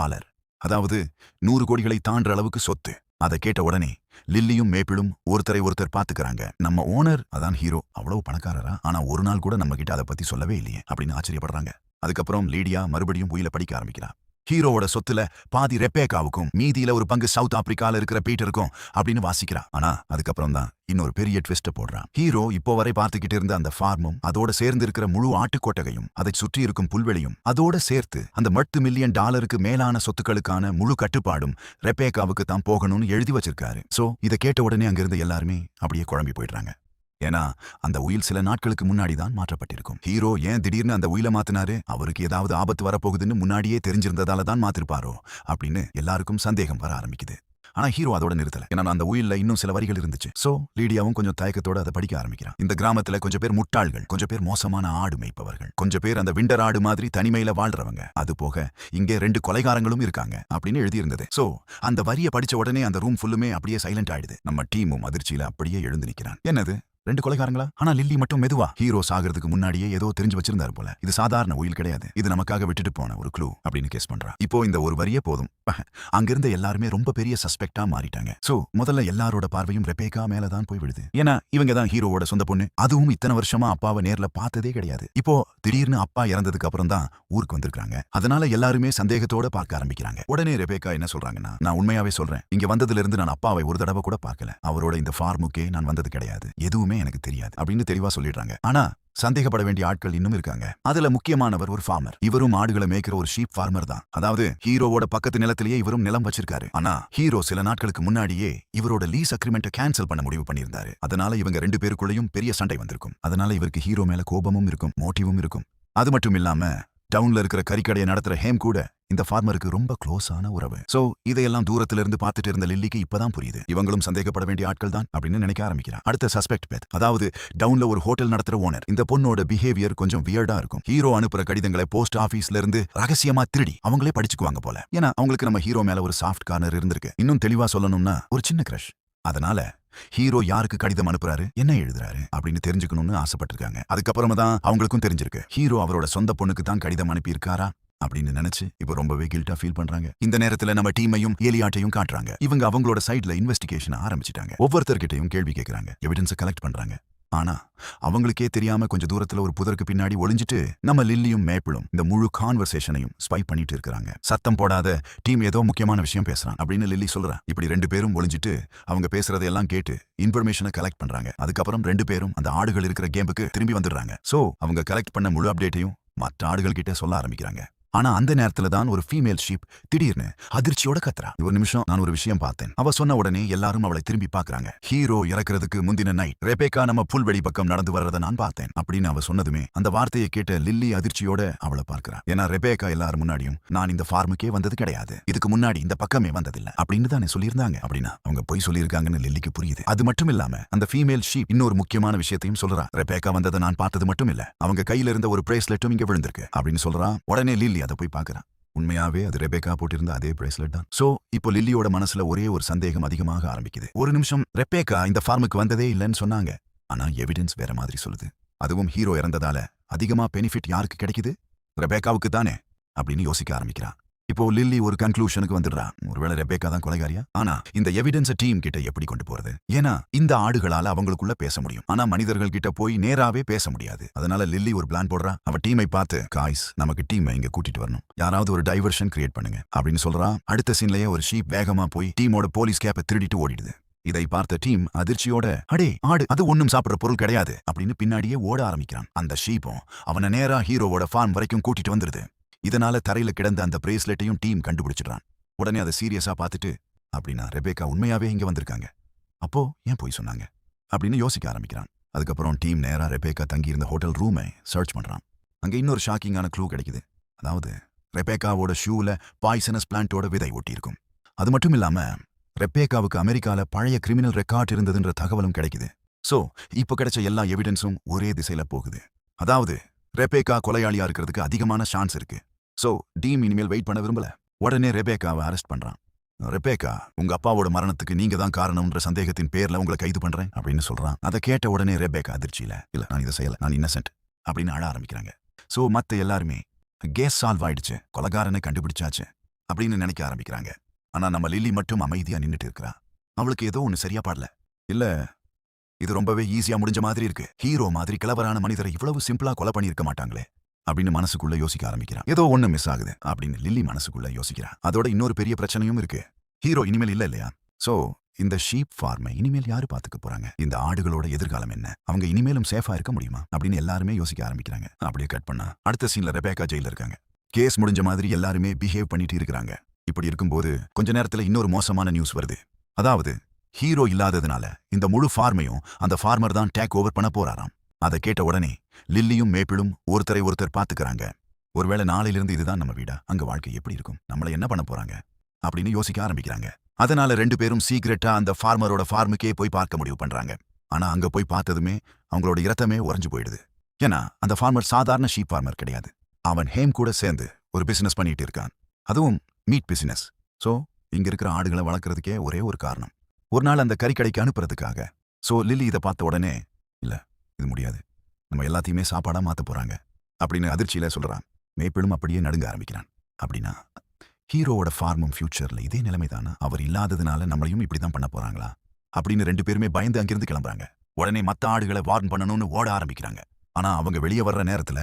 A: அதாவது 100 கோடிகளை தாண்டுற அளவுக்கு சொத்து. அதை கேட்ட உடனே லில்லியும் மேப்பிளும் ஒருத்தரை ஒருத்தர் பாத்துக்கிறாங்க. நம்ம ஓனர், அதான் ஹீரோ, அவ்வளவு பணக்காரரா, ஆனா ஒரு நாள் கூட நம்ம கிட்ட அதை பத்தி சொல்லவே இல்லையே அப்படின்னு ஆச்சரியப்படுறாங்க. அதுக்கப்புறம் லீடியா மறுபடியும் உயில படிக்க ஆரம்பிக்கிறா. ஹீரோவோட சொத்துல பாதி ரெபேக்காவுக்கும் மீதியில ஒரு பங்கு சவுத் ஆப்பிரிக்கால இருக்கிற பீட்டருக்கும் அப்படின்னு வாசிக்கிறா. ஆனா அதுக்கப்புறம் தான் இன்னொரு பெரிய ட்விஸ்ட் போடுறான். ஹீரோ இப்போ வரை பார்த்துக்கிட்டு இருந்த அந்த ஃபார்மும் அதோட சேர்ந்து இருக்கிற முழு ஆட்டுக்கோட்டையும் அதை சுற்றி இருக்கும் புல்வெளியும் அதோட சேர்த்து அந்த $10 மில்லியன் மேலான சொத்துக்களுக்கான முழு கட்டுப்பாடும் ரெபேக்காவுக்கு தான் போகணும்னு எழுதி வச்சிருக்காரு. சோ இதை கேட்ட உடனே அங்கிருந்த எல்லாருமே அப்படியே குழம்பி போயிடுறாங்க. ஏன்னா அந்த உயில் சில நாட்களுக்கு முன்னாடி தான் மாற்றப்பட்டிருக்கும். ஹீரோ ஏன் திடீர்னு அந்த உயிலை மாத்தினாரு? அவருக்கு ஏதாவது ஆபத்து வரப்போகுதுன்னு முன்னாடியே தெரிஞ்சிருந்ததால தான் மாத்திருப்பாரோ அப்படின்னு எல்லாருக்கும் சந்தேகம் வர ஆரம்பிக்குது. ஆனா ஹீரோ அதோட நிறுத்தல. ஏன்னா அந்த உயில்ல இன்னும் சில வரிகள் இருந்துச்சு. சோ லீடியாவும் கொஞ்சம் தயக்கத்தோட அதை படிக்க ஆரம்பிக்கிறான். இந்த கிராமத்துல கொஞ்சம் பேர் முட்டாள்கள், கொஞ்சம் பேர் மோசமான ஆடு மேய்ப்பவர்கள், கொஞ்சம் பேர் அந்த விண்டர் ஆடு மாதிரி தனிமையில வாழ்றவங்க, அது போக இங்கே 2 கொலைகாரங்களும் இருக்காங்க அப்படின்னு எழுதியிருந்தது. சோ அந்த வரியை படிச்ச உடனே அந்த ரூம் ஃபுல்லுமே அப்படியே சைலண்ட் ஆயிடுது. நம்ம டீமும் அதிர்ச்சியில அப்படியே எழுந்து நிக்கிறான். என்னது 2 கொலைகாரங்களா? ஆனா லில்லி மட்டும் மெதுவா, ஹீரோ சாகிறதுக்கு முன்னாடியே ஏதோ தெரிஞ்சு வச்சிருந்தாரு போல. இது சாதாரண உயில் கிடையாது, இது நமக்காக விட்டுட்டு போன ஒரு க்ளூ அப்படின்னு கேஸ் பண்றா. இப்போ இந்த ஒரு வரியே போதும், அங்கிருந்த எல்லாருமே ரொம்ப பெரிய சஸ்பெக்டா மாறிட்டாங்க. சோ முதல்ல எல்லாரோட பார்வையும் ரெபேக்கா மேலதான் போய் விடுது. ஏன்னா இவங்க தான் ஹீரோவோட சொந்த பொண்ணு. அதுவும் இத்தனை வருஷமா அப்பாவை நேர்ல பார்த்ததே கிடையாது. இப்போ திடீர்னு அப்பா இறந்ததுக்கு அப்புறம் தான் ஊருக்கு வந்திருக்காங்க. அதனால எல்லாருமே சந்தேகத்தோட பார்க்க ஆரம்பிக்கிறாங்க. உடனே ரெபேக்கா என்ன சொல்றாங்கன்னா, நான் உண்மையாவே சொல்றேன், இங்க வந்ததுல இருந்து நான் அப்பாவை ஒரு தடவை கூட பார்க்கல. அவரோட இந்த ஃபார்முக்கே நான் வந்தது கிடையாது. எதுவுமே எனக்கு தெரியாது அப்படின்னு தெளிவா சொல்லிடுறாங்க. ஆனா சந்தேகப்பட வேண்டிய ஆட்கள் இன்னும் இருக்காங்க. அதுல முக்கியமானவர் ஒரு ஃபார்மர். இவரும் ஆடுகளை மேய்க்கிற ஒரு ஷீப் ஃபார்மர் தான். அதாவது ஹீரோவோட பக்கத்து நிலத்திலேயே இவரும் நிலம் வச்சிருக்காரு. ஆனா ஹீரோ சில நாட்களுக்கு முன்னாடியே இவரோட லீஸ் அக்ரிமெண்ட்டை கேன்சல் பண்ண முடிவு பண்ணியிருந்தாரு. அதனால இவங்க 2 பேருக்குள்ளேயும் பெரிய சண்டை வந்திருக்கும். அதனால இவருக்கு ஹீரோ மேல கோபமும் இருக்கும், மோட்டிவும் இருக்கும். அது மட்டும் இல்லாம டவுன்ல இருக்கிற கறிக்கடையை நடத்துற ஹேம் கூட இந்த ஃபார்மருக்கு ரொம்ப க்ளோஸான உறவு. சோ இதையெல்லாம் தூரத்துல இருந்து பார்த்துட்டு இருந்த லில்லிக்கு இப்பதான் புரியுது, இவங்களும் சந்தேகப்பட வேண்டிய ஆட்கள் தான் அப்படின்னு நினைக்க ஆரம்பிக்கிறா. அடுத்த சஸ்பெக்ட் பெத், அதாவது டவுன்ல ஒரு ஹோட்டல் நடத்துற ஓனர். இந்த பொண்ணோட பிஹேவியர் கொஞ்சம் வியர்டா இருக்கும். ஹீரோ அனுப்புற கடிதங்களை போஸ்ட் ஆபீஸ்ல இருந்து ரகசியமா திருடி அவங்களே படிச்சுக்குவாங்க போல. ஏன்னா அவங்களுக்கு நம்ம ஹீரோ மேல ஒரு சாஃப்ட் கார்னர் இருந்திருக்கு. இன்னும் தெளிவா சொல்லணும்னா ஒரு சின்ன கிரஷ். அதனால ஹீரோ யாருக்கு கடிதம் அனுப்புறாரு, என்ன எழுதுறாரு அப்படின்னு தெரிஞ்சுக்கணும்னு ஆசைப்பட்டிருக்காங்க. அதுக்கப்புறமா தான் அவங்களுக்கும் தெரிஞ்சிருக்கு ஹீரோ அவரோட சொந்த பொண்ணுக்கு தான் கடிதம் அனுப்பி இருக்காரா அப்படின்னு நினைச்சு இப்ப ரொம்பவே கில்ட்டா ஃபீல் பண்றாங்க. இந்த நேரத்துல நம்ம டீமையும் ஏலியாட்டையும் காட்டுறாங்க. இவங்க அவங்களோட சைட்ல இன்வெஸ்டிகேஷன் ஆரம்பிச்சிட்டாங்க. ஒவ்வொருத்தர்கிட்டையும் கேள்வி கேட்கறாங்க, எவிடன்ஸை கலெக்ட் பண்றாங்க. ஆனா அவங்களுக்கே தெரியாம கொஞ்சம் தூரத்துல ஒரு புதருக்கு பின்னாடி ஒளிஞ்சிட்டு நம்ம லில்லியும் மேப்பிளும் இந்த முழு கான்வர்சேஷனையும் ஸ்பை பண்ணிட்டு இருக்காங்க. சத்தம் போடாத, டீம் ஏதோ முக்கியமான விஷயம் பேசுறான் அப்படின்னு லில்லி சொல்றா. இப்படி 2 பேரும் ஒளிஞ்சிட்டு அவங்க பேசுறதையெல்லாம் கேட்டு இன்ஃபர்மேஷனை கலெக்ட் பண்றாங்க. அதுக்கப்புறம் 2 பேரும் அந்த ஆடுகள் இருக்கிற கேம்புக்கு திரும்பி வந்துடுறாங்க. சோ அவங்க கலெக்ட் பண்ண முழு அப்டேட்டையும் மற்ற ஆடுகள் கிட்ட சொல்ல ஆரம்பிக்கிறாங்க. ஆனா அந்த நேரத்துல தான் ஒரு ஃபீமேல் ஷீப் திடீர்னு அதிர்ச்சியோட கத்துறா. ஒரு நிமிஷம், நான் ஒரு விஷயம் பார்த்தேன். அவ சொன்ன உடனே எல்லாரும் அவளை திரும்பி பாக்குறாங்க. ஹீரோ இறக்குறதுக்கு முந்தின நைட் ரெபேக்கா நம்ம புல்வெளி பக்கம் நடந்து வர்றதை நான் பார்த்தேன் அப்படின்னு அவ சொன்னதுமே அந்த வார்த்தையை கேட்ட லில்லி அதிர்ச்சியோட அவளை பார்க்கிறா. ஏன்னா ரெபேக்கா எல்லாரும் முன்னாடியும் நான் இந்த ஃபார்முக்கே வந்தது கிடையாது, இதுக்கு முன்னாடி இந்த பக்கமே வந்ததில்லை அப்படின்னு தானே சொல்லியிருந்தாங்க. அப்படின்னா அவங்க பொய் சொல்லியிருக்காங்கன்னு லில்லிக்கு புரியுது. அது மட்டும் இல்லாம அந்த ஃபீமேல் ஷீப் இன்னொரு முக்கியமான விஷயத்தையும் சொல்றா. ரெபேக்கா வந்ததை நான் பார்த்தது மட்டும் இல்ல, அவங்க கையில இருந்த ஒரு பிரேஸ்லெட்டும் இங்க விழுந்திருக்கு அப்படின்னு சொல்றா. உடனே லில்லி அதை போய் பார்க்கறான். உண்மையாவே அது ரெபேக்கா போட்டிருந்த அதே பிரேஸ்லெட் தான். சோ இப்போ லில்லியோட மனசுல ஒரே ஒரு சந்தேகம் அதிகமாக ஆரம்பிக்குது. ஒரு நிமிஷம், ரெபேக்கா இந்த ஃபார்முக்கு வந்ததே இல்லைன்னு சொன்னாங்க, ஆனா எவிடன்ஸ் வேற மாதிரி சொல்லுது. அதுவும் ஹீரோ இறந்ததால அதிகமா பெனிஃபிட் யாருக்கு கிடைக்குது, ரெபேக்காவுக்கு தானே அப்படின்னு யோசிக்க ஆரம்பிக்கிறா. இப்போ லில்லி ஒரு கன்க்ளூஷனுக்கு வந்துடுறா, ஒருவேளை ரெபேக்கா தான் கொலைகாரியா. ஆனா இந்த எவிடன்ஸை டீம் கிட்ட எப்படி கொண்டு போறது? ஏன்னா இந்த ஆடுகளால அவங்களுக்குள்ள பேச முடியும், ஆனா மனிதர்கள் கிட்ட போய் நேராவே பேச முடியாது. அதனால லில்லி ஒரு பிளான் போடுறா. அவ டீமை பார்த்து, காய்ஸ் நமக்கு டீமை இங்க கூட்டிட்டு வரணும், யாராவது ஒரு டைவர்ஷன் கிரியேட் பண்ணுங்க அப்படின்னு சொல்றா. அடுத்த சீன்லயே ஒரு ஷீப் வேகமா போய் டீமோட போலீஸ் கேப்பை திருடிட்டு ஓடிடுது. இதை பார்த்த டீம் அதிர்ச்சியோட, அடே ஆடு, அது ஒண்ணும் சாப்பிடுற பொருள் கிடையாது அப்படின்னு பின்னாடியே ஓட ஆரம்பிக்கிறான். அந்த ஷீப்பும் அவனை நேரா ஹீரோவோட ஃபார்ம் வரைக்கும் கூட்டிட்டு வந்துருது. இதனால தரையில கிடந்த அந்த பிரேஸ்லெட்டையும் டீம் கண்டுபிடிச்சிடுறான். உடனே அதை சீரியஸா பார்த்துட்டு, அப்படின்னா ரெபேக்கா உண்மையாவே இங்க வந்திருக்காங்க, அப்போ ஏன் போய் சொன்னாங்க அப்படின்னு யோசிக்க ஆரம்பிக்கிறான். அதுக்கப்புறம் டீம் நேரா ரெபேக்கா தங்கியிருந்த ஹோட்டல் ரூமை சர்ச் பண்றான். அங்க இன்னொரு ஷாக்கிங்கான க்ளூ கிடைக்குது. அதாவது ரெபேக்காவோட ஷூல பாய்சனஸ் பிளான்ட்டோட விதை ஒட்டி இருக்கும். அது மட்டும் இல்லாம ரெபேக்காவுக்கு அமெரிக்கால பழைய கிரிமினல் ரெக்கார்ட் இருந்ததுன்ற தகவலும் கிடைக்குது. சோ இப்போ கிடைச்ச எல்லா எவிடன்ஸும் ஒரே திசையில போகுது. அதாவது ரெபேக்கா கொலையாளியா இருக்கிறதுக்கு அதிகமான சான்ஸ் இருக்கு. சோ டீம் இனிமேல் வெயிட் பண்ண விரும்பல. உடனே ரெபேக்காவை அரெஸ்ட் பண்றான். ரெபேக்கா, உங்க அப்பாவோட மரணத்துக்கு நீங்க தான் காரணம்ன்ற சந்தேகத்தின் பேர்ல உங்களை கைது பண்றேன் அப்படின்னு சொல்றான். அதை கேட்ட உடனே ரெபேக்கா அதிர்ச்சியில, இல்ல நான் இதை செய்யல, நான் இன்னசென்ட் அப்படின்னு அழ ஆரம்பிக்கிறாங்க. சோ மத்த எல்லாருமே கேஸ் சால்வ் ஆயிடுச்சு, கொலைகாரனை கண்டுபிடிச்சாச்சு அப்படின்னு நினைக்க ஆரம்பிக்கிறாங்க. ஆனா நம்ம லில்லி மட்டும் அமைதியா நின்னுட்டு இருக்கா. அவளுக்கு ஏதோ ஒண்ணு சரியா பாடல. இல்ல, இது ரொம்பவே ஈஸியா முடிஞ்ச மாதிரி இருக்கு, ஹீரோ மாதிரி கிளவரான மனிதரை இவ்வளவு சிம்பிளா கொலை பண்ணியிருக்க மாட்டாங்களே அப்படின்னு மனசுக்குள்ள யோசிக்க ஆரம்பிக்கிறான். ஏதோ ஒண்ணு மிஸ் ஆகுது அப்படின்னு லில்லி மனசுக்குள்ள யோசிக்கிறா. அதோட இன்னொரு பெரிய பிரச்சனையும் இருக்கு. ஹீரோ இனிமேல் இல்ல இல்லையா? சோ இந்த ஷீப் ஃபார்மை இனிமேல் யாரு பாத்துக்க போறாங்க? இந்த ஆடுகளோட எதிர்காலம் என்ன? அவங்க இனிமேலும் சேஃபா இருக்க முடியுமா அப்படின்னு எல்லாருமே யோசிக்க ஆரம்பிக்கிறாங்க. அப்படியே கட் பண்ணா அடுத்த சீன்ல ரெபேக்கா ஜெயில இருக்காங்க. கேஸ் முடிஞ்ச மாதிரி எல்லாருமே பிஹேவ் பண்ணிட்டு இருக்காங்க. இப்படி இருக்கும்போது கொஞ்ச நேரத்துல இன்னொரு மோசமான நியூஸ் வருது. அதாவது ஹீரோ இல்லாததுனால இந்த முழு ஃபார்மையும் அந்த ஃபார்மர் தான் டேக் ஓவர் பண்ண போறாராம். அதை கேட்ட உடனே லில்லியும் மேப்பிளும் ஒருத்தரை ஒருத்தர் பாத்துக்கிறாங்க. ஒருவேளை நாளையிலிருந்து இதுதான் நம்ம வீடா? அங்க வாழ்க்கை எப்படி இருக்கும்? நம்மள என்ன பண்ண போறாங்க அப்படின்னு யோசிக்க ஆரம்பிக்கிறாங்க. அதனால 2 பேரும் சீக்கிரட்டா அந்த ஃபார்மரோட ஃபார்முக்கே போய் பார்க்க முடிவு பண்றாங்க. ஆனா அங்க போய் பார்த்ததுமே அவங்களோட இரத்தமே உறைஞ்சு போயிடுது. ஏன்னா அந்த ஃபார்மர் சாதாரண ஷீப் ஃபார்மர் கிடையாது. அவன் ஹேம் கூட சேர்ந்து ஒரு பிசினஸ் பண்ணிட்டு இருக்கான், அதுவும் மீட் பிசினஸ். சோ இங்க இருக்கிற ஆடுகளை வளர்க்கறதுக்கே ஒரே ஒரு காரணம், ஒரு நாள் அந்த கறிக்கடைக்கு அனுப்புறதுக்காக. சோ லில்லி இதை பார்த்த உடனே, இல்ல இது முடியாது, நம்ம எல்லாத்தையுமே சாப்பாடா மாத்த போறாங்க அப்படின்னு அதிர்ச்சியில சொல்றான். மேப்பிளும் அப்படியே நடுங்க ஆரம்பிக்கிறான். அப்படின்னா ஹீரோவோட ஃபார்மும் ஃபியூச்சர்ல இதே நிலைமை தானா? அவர் இல்லாததுனால நம்மளையும் இப்படிதான் பண்ண போறாங்களா அப்படின்னு 2 பேருமே பயந்து அங்கிருந்து கிளம்புறாங்க. உடனே மத்த ஆடுகளை வார்ன் பண்ணணும்னு ஓட ஆரம்பிக்கிறாங்க. ஆனா அவங்க வெளியே வர்ற நேரத்துல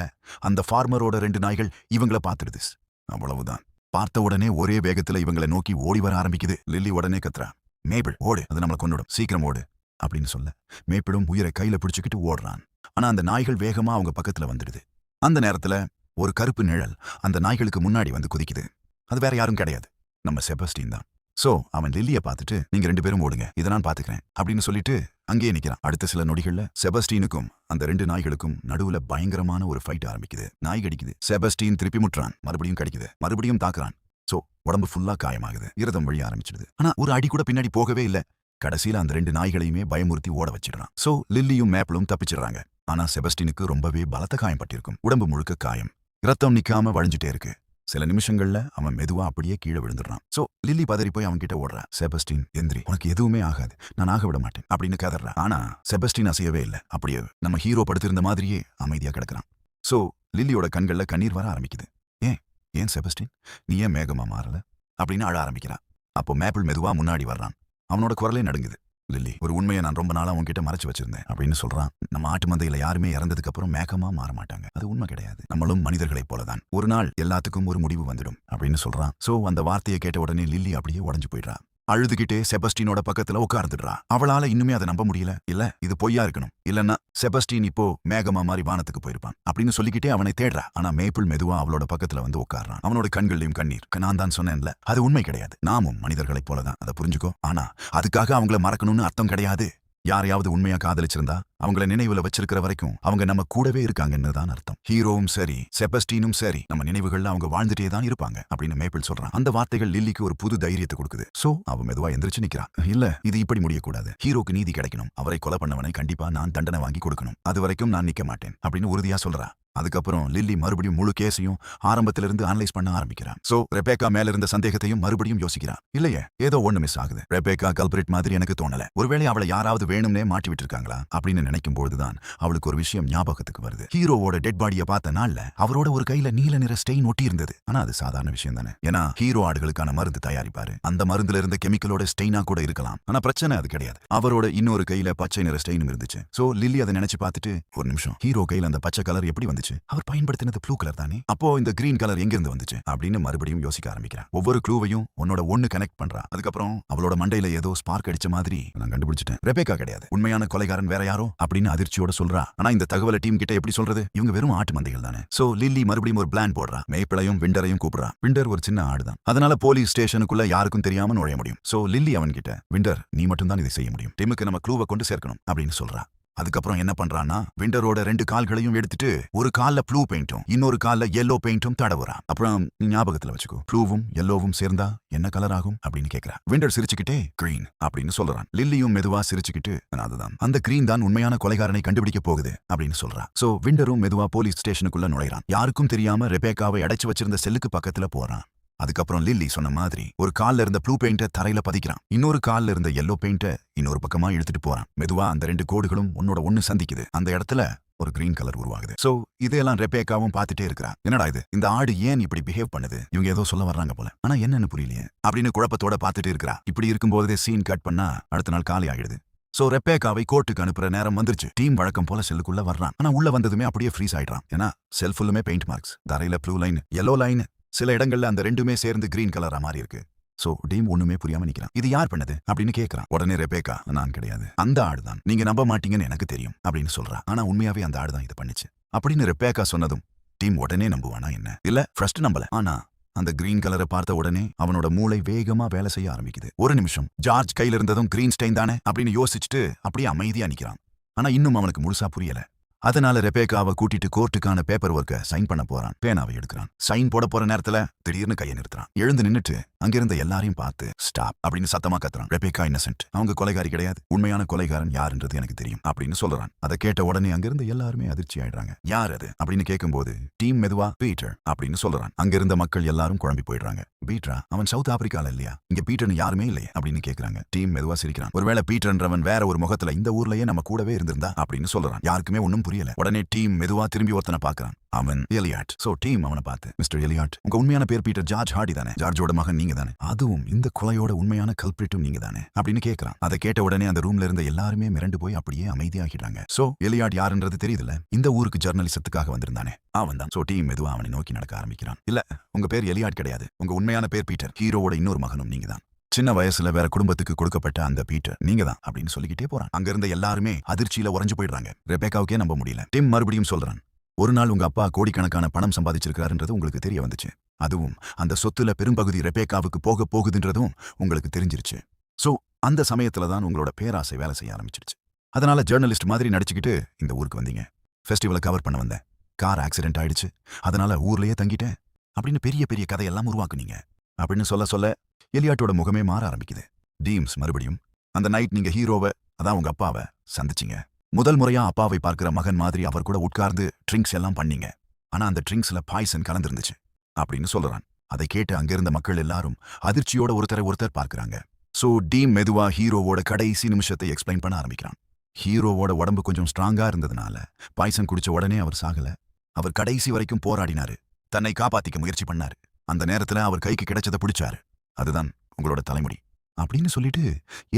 A: அந்த ஃபார்மரோட 2 நாய்கள் இவங்களை பார்த்துடுது. அவ்வளவுதான். பார்த்த உடனே ஒரே வேகத்துல இவங்களை நோக்கி ஓடி வர ஆரம்பிக்குது. லில்லி உடனே கத்துறா, மேப்பிள் ஓடு, அது நம்மளை கொன்னுடும், சீக்கிரம் ஓடு அப்படின்னு சொல்ல மேப்பிளும் உயிரை கையில பிடிச்சுக்கிட்டு ஓடுறான். ஆனா அந்த நாய்கள் வேகமா அவங்க பக்கத்துல வந்துடுது. அந்த நேரத்துல ஒரு கருப்பு நிழல் அந்த நாய்களுக்கு முன்னாடி வந்து குதிக்குது. அது வேற யாரும் கிடையாது, நம்ம செபஸ்டின் தான். சோ அவன் லில்லியை பார்த்துட்டு, நீங்க 2 பேரும் ஓடுங்க, இதை நான் பாத்துக்கிறேன் அப்படின்னு சொல்லிட்டு அங்கேயே நிக்கிறான். அடுத்த சில நொடிகள்ல செபஸ்டீனுக்கும் அந்த 2 நாய்களுக்கும் நடுவுல பயங்கரமான ஒரு ஃபைட் ஆரம்பிக்குது. நாய் கடிக்குது. செபஸ்டீன் திருப்பி முட்டுறான். மறுபடியும் கடிக்குது. மறுபடியும் தாக்குறான். சோ உடம்பு ஃபுல்லா காயமாகுது. இருதம் வழிய ஆரம்பிச்சிடுது. ஆனா ஒரு அடி கூட பின்னாடி போகவே இல்ல. கடைசியில அந்த 2 நாய்களையுமே பயமுறுத்தி ஓட வச்சிடுறான். சோ லில்லியும் மேப்பிளும் தப்பிச்சிடுறாங்க. ஆனா செபஸ்டீனுக்கு ரொம்பவே பலத்த காயம் பட்டிருக்கும். உடம்பு முழுக்க காயம். ரத்தம் நிக்காம வழிஞ்சிட்டே இருக்கு. சில நிமிஷங்கள்ல அவன் மெதுவா அப்படியே கீழே விழுந்துடுறான். சோ லில்லி பதறி போய் அவன் கிட்ட ஓடுறா. செபஸ்டீன் எந்திரி, உனக்கு எதுவுமே ஆகாது, நான் ஆக விட மாட்டேன் அப்படின்னு கதறா. ஆனா செபஸ்டீன் அசையவே இல்லை. அப்படியே நம்ம ஹீரோ படுத்திருந்த மாதிரியே அமைதியா கிடக்குறான். சோ லில்லியோட கண்கள்ல கண்ணீர் வர ஆரம்பிக்குது. ஏன் ஏன் செபஸ்டீன், நீ ஏன் மேகமா மாறல அப்படின்னு அழ ஆரம்பிக்கிறா. அப்போ மேப்பிள் மெதுவா முன்னாடி வர்றான். அவனோட குரலே நடுங்குது. லில்லி, ஒரு உண்மையை நான் ரொம்ப நாளா உன்கிட்ட மறைச்சு வச்சிருந்தேன் அப்படின்னு சொல்றான். நம்ம ஆட்டு மந்தையில யாருமே இறந்ததுக்கு அப்புறம் மேகமா மாற மாட்டாங்க. அது உண்மை கிடையாது. நம்மளும் மனிதர்களைப் போலதான். ஒரு நாள் எல்லாத்துக்கும் ஒரு முடிவு வந்துடும் அப்படின்னு சொல்றான். சோ அந்த வார்த்தையை கேட்ட உடனே லில்லி அப்படியே உடைஞ்சு போயிடுறா. அழுதுகிட்டே செபஸ்டீனோட பக்கத்துல உட்கார்ந்துடுறா. அவளால இன்னுமே அதை நம்ப முடியல. இல்ல இது பொய்யா இருக்கணும், இல்லன்னா செபஸ்டீன் இப்போ மேகமா மாதிரி வானத்துக்கு போயிருப்பான் அப்படின்னு சொல்லிக்கிட்டே அவனை தேடுறா. ஆனா மேப்பிள் மெதுவா அவளோட பக்கத்துல வந்து உட்கார்றான். அவனோட கண்கள்லயும் கண்ணீர். நான் தான் சொன்னேன்ல, அது உண்மை கிடையாது. நாமும் மனிதர்களைப் போலதான், அதை புரிஞ்சுக்கோ. ஆனா அதுக்காக அவங்கள மறக்கணும்னு அர்த்தம் கிடையாது. யாரையாவது உண்மையா காதலிச்சிருந்தா அவங்கள நினைவுல வச்சிருக்கிற வரைக்கும் அவங்க நம்ம கூடவே இருக்காங்கன்னு தான் அர்த்தம். ஹீரோவும் சரி செபஸ்டீனும் சரி நம்ம நினைவுகள்ல அவங்க வாழ்ந்துட்டே தான் இருப்பாங்க அப்படின்னு மேப்பிள் சொல்றான். அந்த வார்த்தைகள் லில்லிக்கு ஒரு புது தைரியத்தை கொடுக்குது. சோ அவ மெதுவா எந்திரிச்சு நிக்கிறா. இல்ல இது இப்படி முடியக்கூடாது. ஹீரோக்கு நீதி கிடைக்கணும். அவரை கொலை பண்ணவனை கண்டிப்பா நான் தண்டனை வாங்கி கொடுக்கணும். அது வரைக்கும் நான் நிக்க மாட்டேன் அப்படின்னு உறுதியா சொல்றா. அதுக்கப்புறம் லில்லி மறுபடியும் முழு கேஸையும் ஆரம்பத்திலிருந்து அனலைஸ் பண்ண ஆரம்பிக்கிறான். சோ ரெபேக்கா மேல இருந்த சந்தேகத்தையும் மறுபடியும் யோசிக்கிறான். இல்லையே ஏதோ ஒண்ணு மிஸ் ஆகுது. ரெபேக்கா கல்பிரிட் மாதிரி எனக்கு தோணல. ஒருவேளை அவளை யாராவது வேணும்னே மாட்டி விட்டுருக்காங்களா அப்படின்னு நினைக்கும் போதுதான் அவளுக்கு ஒரு விஷயம் ஞாபகத்துக்கு வருது. ஹீரோவோட டெட் பாடியை பார்த்த நாள்ல அவரோட ஒரு கையில நீல நிற ஸ்டெயின் ஒட்டி இருந்தது. ஆனா அது சாதாரண விஷயம் தானே. ஏன்னா ஹீரோ ஆடுகளுக்கான மருந்து தயாரிப்பாரு. அந்த மருந்துல இருந்த கெமிக்கலோட ஸ்டெயினா கூட இருக்கலாம். ஆனா பிரச்சனை அது கிடையாது. அவரோட இன்னொரு கையில பச்சை நிற ஸ்டெயினும் இருந்துச்சு. சோ லில்லி அதை நினைச்சு பார்த்துட்டு, ஒரு நிமிஷம், ஹீரோ கையில அந்த பச்சை கலர் எப்படி வந்துச்சு? அவர் பயன்படுத்தினது ப்ளூ கலர் தானே. அப்போ இந்த கிரீன் கலர் எங்க இருந்து வந்துச்சு அப்படின்னு மறுபடியும் யோசிக்க ஆரம்பிக்கிறான். ஒவ்வொரு க்ளூவையும் உன்னோட ஒண்ணு கனெக்ட் பண்றா. அதுக்கப்புறம் அவளோட மண்டையில ஏதோ ஸ்பார்க் அடிச்ச மாதிரி நான் கண்டுபிடிச்சிட்டேன். ரெபேக்கா கிடையாது, உண்மையான கொலைகாரன் வேற யாரோ அப்படின்னு அதிர்ச்சியோட சொல்றா. ஆனா இந்த தகவலை டீம் கிட்ட எப்படி சொல்றது? இவங்க வெறும் ஆட்டு மந்தைகள் தானே. சோ லில்லி மறுபடியும் ஒரு பிளான் போடுறா. மேப்பிளையும் விண்டரையும் கூப்பிடுறா. விண்டர் ஒரு சின்ன ஆடுதான், அதனால போலீஸ் ஸ்டேஷனுக்குள்ள யாருக்கும் தெரியாம நுழைய முடியும். சோ லில்லி அவன் கிட்ட, விண்டர் நீ மட்டும் தான் இதை செய்ய முடியும், டீமுக்கு நம்ம க்ளூவை கொண்டு சேர்க்கணும் அப்படின்னு சொல்றா. அதுக்கப்புறம் என்ன பண்றான்னா, விண்டரோட 2 கால்களையும் எடுத்துட்டு ஒரு கால்ல ப்ளூ பெயிண்டும் இன்னொரு கால்ல yellow பெயிண்டும் தடவுறான். அப்புறம் ஞாபகத்துல வச்சுக்கோ, ப்ளூவும் yellowவும் சேர்ந்தா என்ன கலர் ஆகும் அப்படின்னு கேக்குறா. விண்டர் சிரிச்சுக்கிட்டே கிரீன் அப்படின்னு சொல்றான். லில்லியும் மெதுவா சிரிச்சுக்கிட்டு, அதுதான் அந்த கிரீன் தான் உண்மையான கொலைகாரனை கண்டுபிடிக்க போகுது அப்படின்னு சொல்றா. சோ விண்டரும் மெதுவா போலீஸ் ஸ்டேஷனுக்குள்ள நுழைறான். யாருக்கும் தெரியாம ரெபேக்காவை அடைச்சு வச்சிருந்த செல்லுக்கு பக்கத்துல போறான். அதுக்கப்புறம் லில்லி சொன்ன மாதிரி ஒரு கால்ல இருந்த ப்ளூ பெயிண்ட தரையில பதிக்கிறான். இன்னொரு கால்ல இருந்த yellow பெயிண்ட இன்னொரு பக்கமா இழுத்துட்டு போறான். மெதுவா அந்த 2 கோடுகளும் ஒன்னோட ஒண்ணு சந்திக்குது. அந்த இடத்துல ஒரு கிரீன் கலர் உருவாகுது. சோ இதெல்லாம் ரெபேக்காவும் பார்த்துட்டே இருக்கிறா. என்னடா இது, இந்த ஆடு ஏன் இப்படி பிஹேவ் பண்ணுது? இவங்க ஏதோ சொல்ல வர்றாங்க போல, ஆனா என்னன்னு புரியலையே அப்படின்னு குழப்பத்தோட பார்த்துட்டு இருக்கிறா. இப்படி இருக்கும்போதே சீன் கட் பண்ணா அடுத்த நாள் காலி ஆகிடுது. சோ ரெபேக்காவை கோர்ட்டுக்கு அனுப்புற நேரம் வந்துருச்சு. டீம் வழக்கம் போல செல்லுக்குள்ள வர்றான். ஆனா உள்ள வந்ததுமே அப்படியே ஃப்ரீஸ் ஆயிடுறான். ஏன்னா செல் ஃபுல்லுமே பெயிண்ட் மார்க்ஸ். தரையில ப்ளூ லைன், yellow லைன், சில இடங்கள்ல அந்த 2மே சேர்ந்து கிரீன் கலரா மாறி இருக்கு. சோ டீம் ஒண்ணுமே புரியாம நிக்கிறான். இது யார் பண்ணது அப்படின்னு கேக்குறான். உடனே ரெபேக்கா, நான் கிடையாது, அந்த ஆடுதான், நீங்க நம்ப மாட்டீங்கன்னு எனக்கு தெரியும் அப்படின்னு சொல்றா. ஆனா உண்மையாவே அந்த ஆடுதான் இதை பண்ணுச்சு அப்படின்னு ரெபேக்கா சொன்னதும் டீம் உடனே நம்புவானா என்ன? இல்ல ஃபர்ஸ்ட் நம்பல. ஆனா அந்த கிரீன் கலரை பார்த்த உடனே அவனோட மூளை வேகமா வேலை செய்ய ஆரம்பிக்குது. ஒரு நிமிஷம், ஜார்ஜ் கையில இருந்ததும் கிரீன் ஸ்டெயின் தானே அப்படின்னு யோசிச்சுட்டு அப்படியே அமைதியா நிக்கிறான். ஆனா இன்னும் அவனுக்கு முழுசா புரியல. அதனால ரெபேக்காவை கூட்டிட்டு கோர்ட்டுக்கான பேப்பர் ஒர்க்கை சைன் பண்ண போறான். பேனாவை எடுக்கிறான். சைன் போட போற நேரத்துல திடீர்னு கையை நிறுத்துறான். எழுந்து நின்னுட்டு அங்கிருந்த எல்லாரையும் பார்த்து ஸ்டாப் அப்படின்னு சத்தமா கத்துறான். ரெபேக்கா இன்னசென்ட், அவங்க கொலைகாரி கிடையாது, உண்மையான கொலைகாரன் யாருன்றது எனக்கு தெரியும் அப்படின்னு சொல்றான். அதை கேட்ட உடனே அங்கிருந்த எல்லாருமே அதிர்ச்சி ஆயிடுறாங்க. யார் அது அப்படின்னு கேட்கும்போது டீம் மெதுவா பீட்டர் அப்படின்னு சொல்றான். அங்கிருந்த மக்கள் எல்லாரும் குழம்பி போயிடுறாங்க. பீட்டரா? அவன் சவுத் ஆப்பிரிக்கால இல்லையா? இங்க பீட்டர்னு யாருமே இல்லையே அப்படின்னு கேக்குறாங்க. டீம் மெதுவா சிரிக்கிறான். ஒருவேளை பீட்டர்ன்றவன் வேற ஒரு முகத்துல இந்த ஊர்லயே நம்ம கூடவே இருந்திருந்தா அப்படின்னு சொல்றான். யாருக்குமே ஒண்ணும் புரியல. உடனே டீம் மெதுவா திரும்பி ஒருத்தனை பார்க்கறான். அவன் எலியாட். சோ டீம் அவனை பார்த்து, மிஸ்டர் எலியாட், உங்க உண்மையான பேர் பீட்டர் ஜார்ஜ் ஹார்டி தானே? ஜார்ஜோட மகன் நீங்க தானே? அதுவும் இந்த கொலையோட உண்மையான கல்பிரிட்டும் நீங்க தானே அப்படின்னு கேட்கறான். அதை கேட்ட உடனே அந்த ரூம்ல இருந்த எல்லாருமே மிரண்டு போய் அப்படியே அமைதியாகிடுறாங்க. சோ எலியாட் யாருன்றது தெரியுதுல, இந்த ஊருக்கு ஜர்னலிசத்துக்காக வந்திருந்தானே அவன் தான். சோ டீம் மெதுவா அவனை நோக்கி நடக்க ஆரம்பிக்கிறான். இல்ல, உங்க பேர் எலியாட் கிடையாது, உங்க உண்மையான பேர் பீட்டர். ஹீரோவோட இன்னொரு மகனும் நீங்க தான். சின்ன வயசுல வேற குடும்பத்துக்கு கொடுக்கப்பட்ட அந்த பீட்டர் நீங்க தான் அப்படின்னு சொல்லிக்கிட்டே போறான். அங்க இருந்த எல்லாருமே அதிர்ச்சியில உறைஞ்சு போயிடுறாங்க. ரெபேக்காவுக்கே நம்ப முடியல. டிம் மறுபடியும் சொல்றான், ஒரு நாள் உங்க அப்பா கோடிக்கணக்கான பணம் சம்பாதிச்சிருக்காருன்றது உங்களுக்கு தெரிய வந்துச்சு. அதுவும் அந்த சொத்துல பெரும்பகுதி ரெபேக்காவுக்கு போக போகுதுன்றதும் உங்களுக்கு தெரிஞ்சிருச்சு. சோ அந்த சமயத்துல தான் உங்களோட பேராசை வேலை செய்ய ஆரம்பிச்சிருச்சு. அதனால ஜேர்னலிஸ்ட் மாதிரி நடிச்சுக்கிட்டு இந்த ஊருக்கு வந்தீங்க. ஃபெஸ்டிவலை கவர் பண்ண வந்தேன். கார் ஆக்சிடென்ட் ஆயிடுச்சு. அதனால ஊர்லயே தங்கிட்டேன் அப்படின்னு பெரிய பெரிய கதையெல்லாம் உருவாக்குனீங்க அப்படின்னு சொல்ல சொல்ல எலியாட்டோட முகமே மாற ஆரம்பிக்குது. டீம்ஸ் மறுபடியும் அந்த நைட் நீங்க ஹீரோவை, அதான் உங்க அப்பாவை சந்திச்சிங்க. முதல் முறையா அப்பாவை பார்க்கிற மகன் மாதிரி அவர் கூட உட்கார்ந்து ட்ரிங்க்ஸ் எல்லாம் பண்ணீங்க. ஆனா அந்த ட்ரிங்க்ஸ்ல பாய்சன் கலந்திருந்துச்சு அப்படின்னு சொல்றான். அதை கேட்டு அங்கிருந்த மக்கள் எல்லாரும் அதிர்ச்சியோட ஒருத்தர் பார்க்கறாங்க. சோ டீம் மெதுவா ஹீரோவோட கடைசி நிமிஷத்தை எக்ஸ்பிளைன் பண்ண ஆரம்பிக்கிறான். ஹீரோவோட உடம்பு கொஞ்சம் ஸ்ட்ராங்கா இருந்ததுனால பாய்சன் குடிச்ச உடனே அவர் சாகல. அவர் கடைசி வரைக்கும் போராடினாரு. தன்னை காப்பாத்திக்க முயற்சி பண்ணாரு. அந்த நேரத்துல அவர் கைக்கு கிடைச்சதை பிடிச்சாரு. அதுதான் உங்களோட தலைமுடி அப்படின்னு சொல்லிட்டு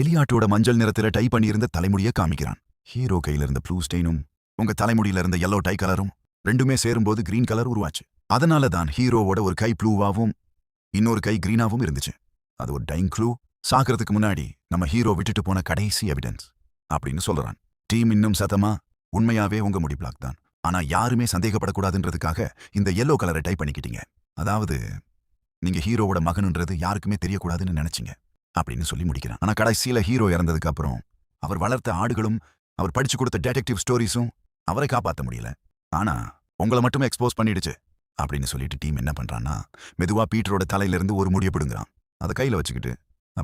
A: எலியாட்டோட மஞ்சள் நிறத்துல டை பண்ணியிருந்த தலைமுடியை காமிக்கிறான். ஹீரோ கையில இருந்த ப்ளூ ஸ்டெயினும் உங்க தலைமுடியில இருந்த yellow டை கலரும் ரெண்டுமே சேரும்போது கிரீன் கலர் உருவாச்சு. அதனால தான் ஹீரோவோட ஒரு கை ப்ளூவாவும் இன்னொரு கை கிரீனாவும் இருந்துச்சு. அது ஒரு டைங் க்ளூ. சாகிறதுக்கு முன்னாடி நம்ம ஹீரோ விட்டுட்டு போன கடைசி எவிடன்ஸ் அப்படின்னு சொல்றான். டீம் இன்னும் சத்தமா, உண்மையாவே உங்க முடி பிளாக் தான். ஆனா யாருமே சந்தேகப்படக்கூடாதுன்றதுக்காக இந்த yellow கலரை டைப் பண்ணிக்கிட்டீங்க. அதாவது நீங்க ஹீரோவோட மகனுன்றது யாருக்குமே தெரியக்கூடாதுன்னு நினைச்சீங்க அப்படின்னு சொல்லி முடிக்கிறான். ஆனா கடைசியில ஹீரோ இறந்ததுக்கு அப்புறம் அவர் வளர்த்த ஆடுகளும் அவர் படிச்சு கொடுத்த டெடெக்டிவ் ஸ்டோரிஸும் அவரை காப்பாற்ற முடியல. ஆனா உங்களை மட்டுமே எக்ஸ்போஸ் பண்ணிடுச்சு அப்படின்னு சொல்லிட்டு டீம் என்ன பண்றான்னா, மெதுவா பீட்டரோட தலையில இருந்து ஒரு முடியை பிடுங்குறான். அதை கையில வச்சுக்கிட்டு,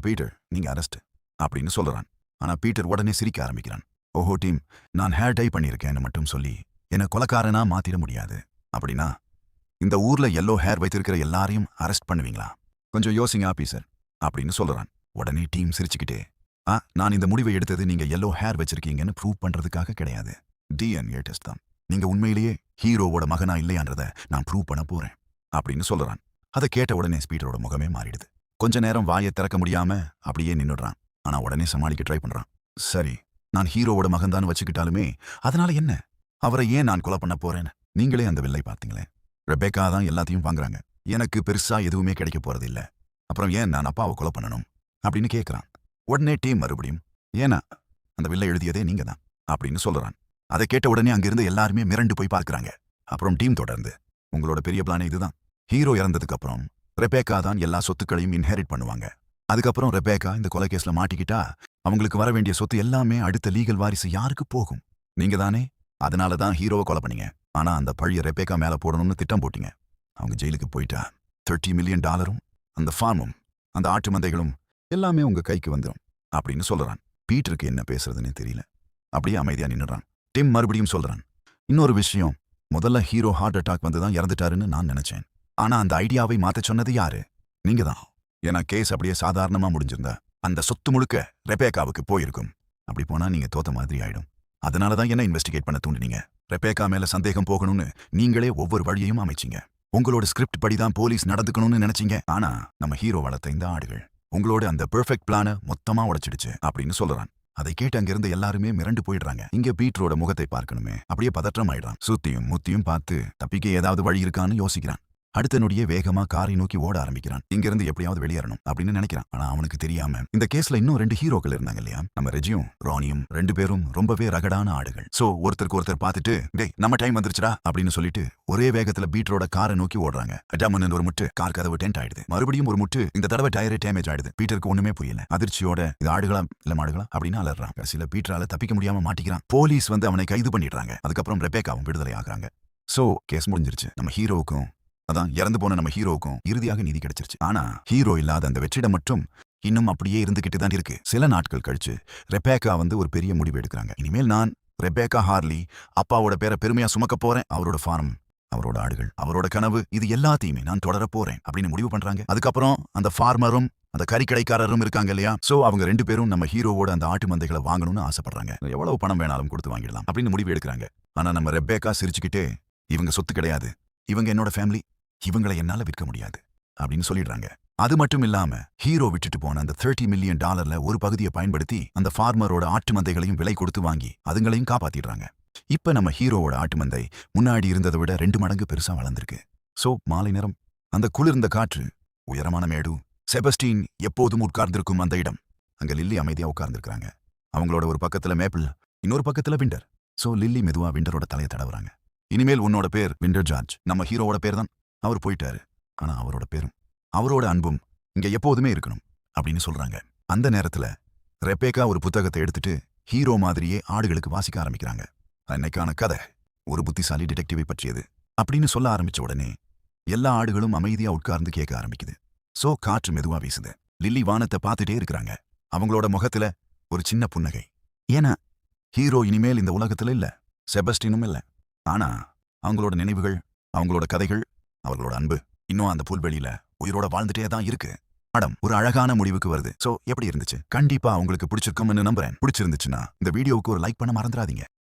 A: பீட்டர் நீங்க அரெஸ்ட் அப்படின்னு சொல்றான். ஆனா பீட்டர் உடனே சிரிக்க ஆரம்பிக்கிறான். ஓஹோ டீம், நான் ஹேர் டை பண்ணியிருக்கேன்னு மட்டும் சொல்லி என்னை கொலைக்காரனா மாத்திட முடியாது. அப்படின்னா இந்த ஊர்ல yellow ஹேர் வைத்திருக்கிற எல்லாரையும் அரெஸ்ட் பண்ணுவீங்களா? கொஞ்சம் யோசிங்க ஆபீசர் அப்படின்னு சொல்றான். உடனே டீம் சிரிச்சுக்கிட்டே, நான் இந்த முடிவை எடுத்தது நீங்க yellow ஹேர் வச்சிருக்கீங்கன்னு ப்ரூவ் பண்றதுக்காக கிடையாது. DNA டெஸ்ட் தான். நீங்க உண்மையிலேயே ஹீரோவோட மகனா இல்லையான்றத நான் ப்ரூவ் பண்ண போறேன் அப்படின்னு சொல்றான். அதை கேட்ட உடனே ஸ்பீட்டரோட முகமே மாறிடுது. கொஞ்ச நேரம் வாயை திறக்க முடியாம அப்படியே நின்னுடுறான். ஆனா உடனே சமாளிக்க ட்ரை பண்றான். சரி, நான் ஹீரோவோட மகன் தான் வச்சுக்கிட்டாலுமே அதனால என்ன? அவரை ஏன் நான் கொலை பண்ண போறேன்னு நீங்களே அந்த வில்லை பார்த்தீங்களே. ரெபேக்கா தான் எல்லாத்தையும் வாங்குறாங்க. எனக்கு பெருசா எதுவுமே கிடைக்க போறது இல்ல. அப்புறம் ஏன் நான் அப்பாவை கொலை பண்ணணும் அப்படின்னு கேட்கறான். உடனே டீம் மறுபடியும், ஏன்னா அந்த வில்லை எழுதியதே நீங்க தான் அப்படின்னு சொல்றான். அதை கேட்ட உடனே அங்கிருந்து எல்லாருமே மிரண்டு போய் பார்க்கறாங்க. அப்புறம் டீம் தொடர்ந்து, உங்களோட பெரிய பிளானே இதுதான். ஹீரோ இறந்ததுக்கு அப்புறம் ரெபேக்கா தான் எல்லா சொத்துக்களையும் இன்ஹெரிட் பண்ணுவாங்க. அதுக்கப்புறம் ரெபேக்கா இந்த கொலை கேஸ்ல மாட்டிக்கிட்டா அவங்களுக்கு வர வேண்டிய சொத்து எல்லாமே அடுத்த லீகல் வாரிசு யாருக்கு போகும்? நீங்க தானே. அதனால தான் ஹீரோவை கொலை பண்ணீங்க. ஆனா அந்த பழிய ரெபேக்கா மேல போடணும்னு திட்டம் போட்டீங்க. அவங்க ஜெயிலுக்கு போயிட்டா $30 மில்லியன் அந்த ஃபார்மும் அந்த ஆட்டு மந்தைகளும் எல்லாமே உங்க கைக்கு வந்துடும் அப்படின்னு சொல்றான். பீட்டருக்கு என்ன பேசுறதுன்னு தெரியல. அப்படியே அமைதியா நின்னுறான். டிம் மறுபடியும் சொல்றான், இன்னொரு விஷயம், முதல்ல ஹீரோ ஹார்ட் அட்டாக் வந்துதான் இறந்துட்டாருன்னு நான் நினைச்சேன். ஆனா அந்த ஐடியாவை மாத்த சொன்னது யாரு? நீங்க தான். ஏன்னா கேஸ் அப்படியே சாதாரணமா முடிஞ்சிருந்தா அந்த சொத்து முழுக்க ரெபேக்காவுக்கு போயிருக்கும். அப்படி போனா நீங்க தோத்த மாதிரி ஆயிடும். அதனாலதான் என்ன இன்வெஸ்டிகேட் பண்ண தூண்டினீங்க. ரெபேக்கா மேல சந்தேகம் போகணும்னு நீங்களே ஒவ்வொரு வழியையும் அமைச்சிங்க. உங்களோட ஸ்கிரிப்ட் படிதான் போலீஸ் நடந்துக்கணும்னு நினைச்சீங்க. ஆனா நம்ம ஹீரோ வளர்த்த இந்த ஆடுகள் உங்களோட அந்த பெர்ஃபெக்ட் பிளான மொத்தமா உடைச்சிடுச்சு அப்படின்னு சொல்றான். அதை கேட்டு அங்கிருந்து எல்லாருமே மிரண்டு போயிடுறாங்க. இங்க பீட்டரோட முகத்தை பார்க்கணுமே, அப்படியே பதற்றம் ஆயிடுறான். சுத்தியும் முத்தியும் பார்த்து தப்பிக்க ஏதாவது வழி இருக்கான்னு யோசிக்கிறான். அடுத்த நொடியே வேகமா காரை நோக்கி ஓட ஆரம்பிக்கிறான். இங்கிருந்து எப்படியாவது வெளியேறணும் அப்படின்னு நினைக்கிறான். ஆனா அவனுக்கு தெரியாம இந்த கேஸ்ல இன்னும் 2 ஹீரோக்கள் இருந்தாங்க இல்லையா, நம்ம ரெஜியும் ரானியும். 2 பேரும் ரொம்பவே ரகடான ஆடுகள். சோ ஒருத்தருக்கு ஒருத்தர் பார்த்துட்டு, டேய் நம்ம டைம் வந்துருச்சுடா அப்படின்னு சொல்லிட்டு ஒரே வேகத்துல பீட்டரோட காரை நோக்கி ஓடுறாங்க. அடாமன் ஒரு முட்டு, கார் கதவு டென்ட் ஆயிடுது. மறுபடியும் ஒரு முட்டு, இந்த தடவை டயரே டேமேஜ் ஆயிடுது. பீட்டருக்கு ஒண்ணுமே புரியல. அதிர்ச்சியோட இது ஆடுகளா இல்ல மாடுகளா அப்படின்னு அலறான். கடைசியில பீட்டரால தப்பிக்க முடியாம மாட்டிக்கிறான். போலீஸ் வந்து அவனை கைது பண்ணிடுறாங்க. அதுக்கப்புறம் ரெபேக்காவும் விடுதலை ஆகுறாங்க. சோ கேஸ் முடிஞ்சிருச்சு. நம்ம ஹீரோவுக்கும், அதான் இறந்து போன நம்ம ஹீரோவுக்கும் இறுதியாக நீதி கிடைச்சிருச்சு. ஆனா ஹீரோ இல்லாத அந்த வெற்றிடம் மட்டும் இன்னும் அப்படியே இருந்துகிட்டு தான் இருக்கு. சில நாட்கள் கழிச்சு ரெபேக்கா வந்து ஒரு பெரிய முடிவு எடுக்கிறாங்க. இனிமேல் நான் ரெபேக்கா ஹார்லி அப்பாவோட பேரை பெருமையா சுமக்க போறேன். அவரோட ஃபார்ம், அவரோட ஆடுகள், அவரோட கனவு, இது எல்லாத்தையுமே நான் தொடர போறேன் அப்படின்னு முடிவு பண்றாங்க. அதுக்கப்புறம் அந்த ஃபார்மரும் அந்த கறிக்கடைக்காரரும் இருக்காங்க இல்லையா, சோ அவங்க 2 பேரும் நம்ம ஹீரோவோட அந்த ஆட்டு மந்தைகளை வாங்கணும்னு ஆசைப்படுறாங்க. எவ்வளவு பணம் வேணாலும் கொடுத்து வாங்கிடலாம் அப்படின்னு முடிவு எடுக்கிறாங்க. ஆனா நம்ம ரெபேக்கா சிரிச்சுக்கிட்டே, இவங்க சொத்து கிடையாது, இவங்க என்னோட ஃபேமிலி, இவங்களை என்னால விற்க முடியாது அப்படின்னு சொல்லிடுறாங்க. அது மட்டும் இல்லாம ஹீரோ விட்டுட்டு போன அந்த $30 மில்லியன் ஒரு பகுதியை பயன்படுத்தி அந்த ஃபார்மரோட ஆட்டு மந்தைகளையும் விலை கொடுத்து வாங்கி அதுங்களையும் காப்பாத்திடுறாங்க. இப்ப நம்ம ஹீரோவோட ஆட்டு மந்தை முன்னாடி இருந்ததை விட 2 மடங்கு பெருசா வளர்ந்திருக்கு. சோ மாலை நேரம், அந்த குளிர்ந்த காற்று, உயரமான மேடு, செபஸ்டீன் எப்போதும் உட்கார்ந்திருக்கும் அந்த இடம். அங்க லில்லி அமைதியா உட்கார்ந்திருக்காங்க. அவங்களோட ஒரு பக்கத்துல மேப்பிள், இன்னொரு பக்கத்துல விண்டர். சோ லில்லி மெதுவா விண்டரோட தலையை தடவுறாங்க. இனிமேல் உன்னோட பேர் விண்டர் ஜார்ஜ். நம்ம ஹீரோவோட பேர் தான். அவர் போயிட்டாரு, ஆனா அவரோட பேரும் அவரோட அன்பும் இங்க எப்போதுமே இருக்கணும் அப்படின்னு சொல்றாங்க. அந்த நேரத்துல ரெபேக்கா ஒரு புத்தகத்தை எடுத்துட்டு ஹீரோ மாதிரியே ஆடுகளுக்கு வாசிக்க ஆரம்பிக்கிறாங்க. அன்னைக்கான கதை ஒரு புத்திசாலி டிடெக்டிவை பற்றியது அப்படின்னு சொல்ல ஆரம்பிச்ச உடனே எல்லா ஆடுகளும் அமைதியா உட்கார்ந்து கேட்க ஆரம்பிக்குது. சோ காற்று மெதுவா வீசுது. லில்லி வானத்தை பார்த்துட்டே இருக்கிறாங்க. அவங்களோட முகத்துல ஒரு சின்ன புன்னகை. ஏன்னா ஹீரோ இனிமேல் இந்த உலகத்துல இல்ல, செபஸ்டினும் இல்ல. ஆனா அவங்களோட நினைவுகள், அவங்களோட கதைகள், அவர்களோட அன்பு இன்னும் அந்த புல்வெளியில உயிரோட வாழ்ந்துட்டே தான் இருக்கு. படம் ஒரு அழகான முடிவுக்கு வருது. சோ எப்படி இருந்துச்சு? கண்டிப்பா உங்களுக்கு பிடிச்சிருக்கும்னு நம்புறேன். பிடிச்சிருந்துச்சுன்னா இந்த வீடியோவுக்கு ஒரு லைக் பண்ண மறந்துடாதீங்க.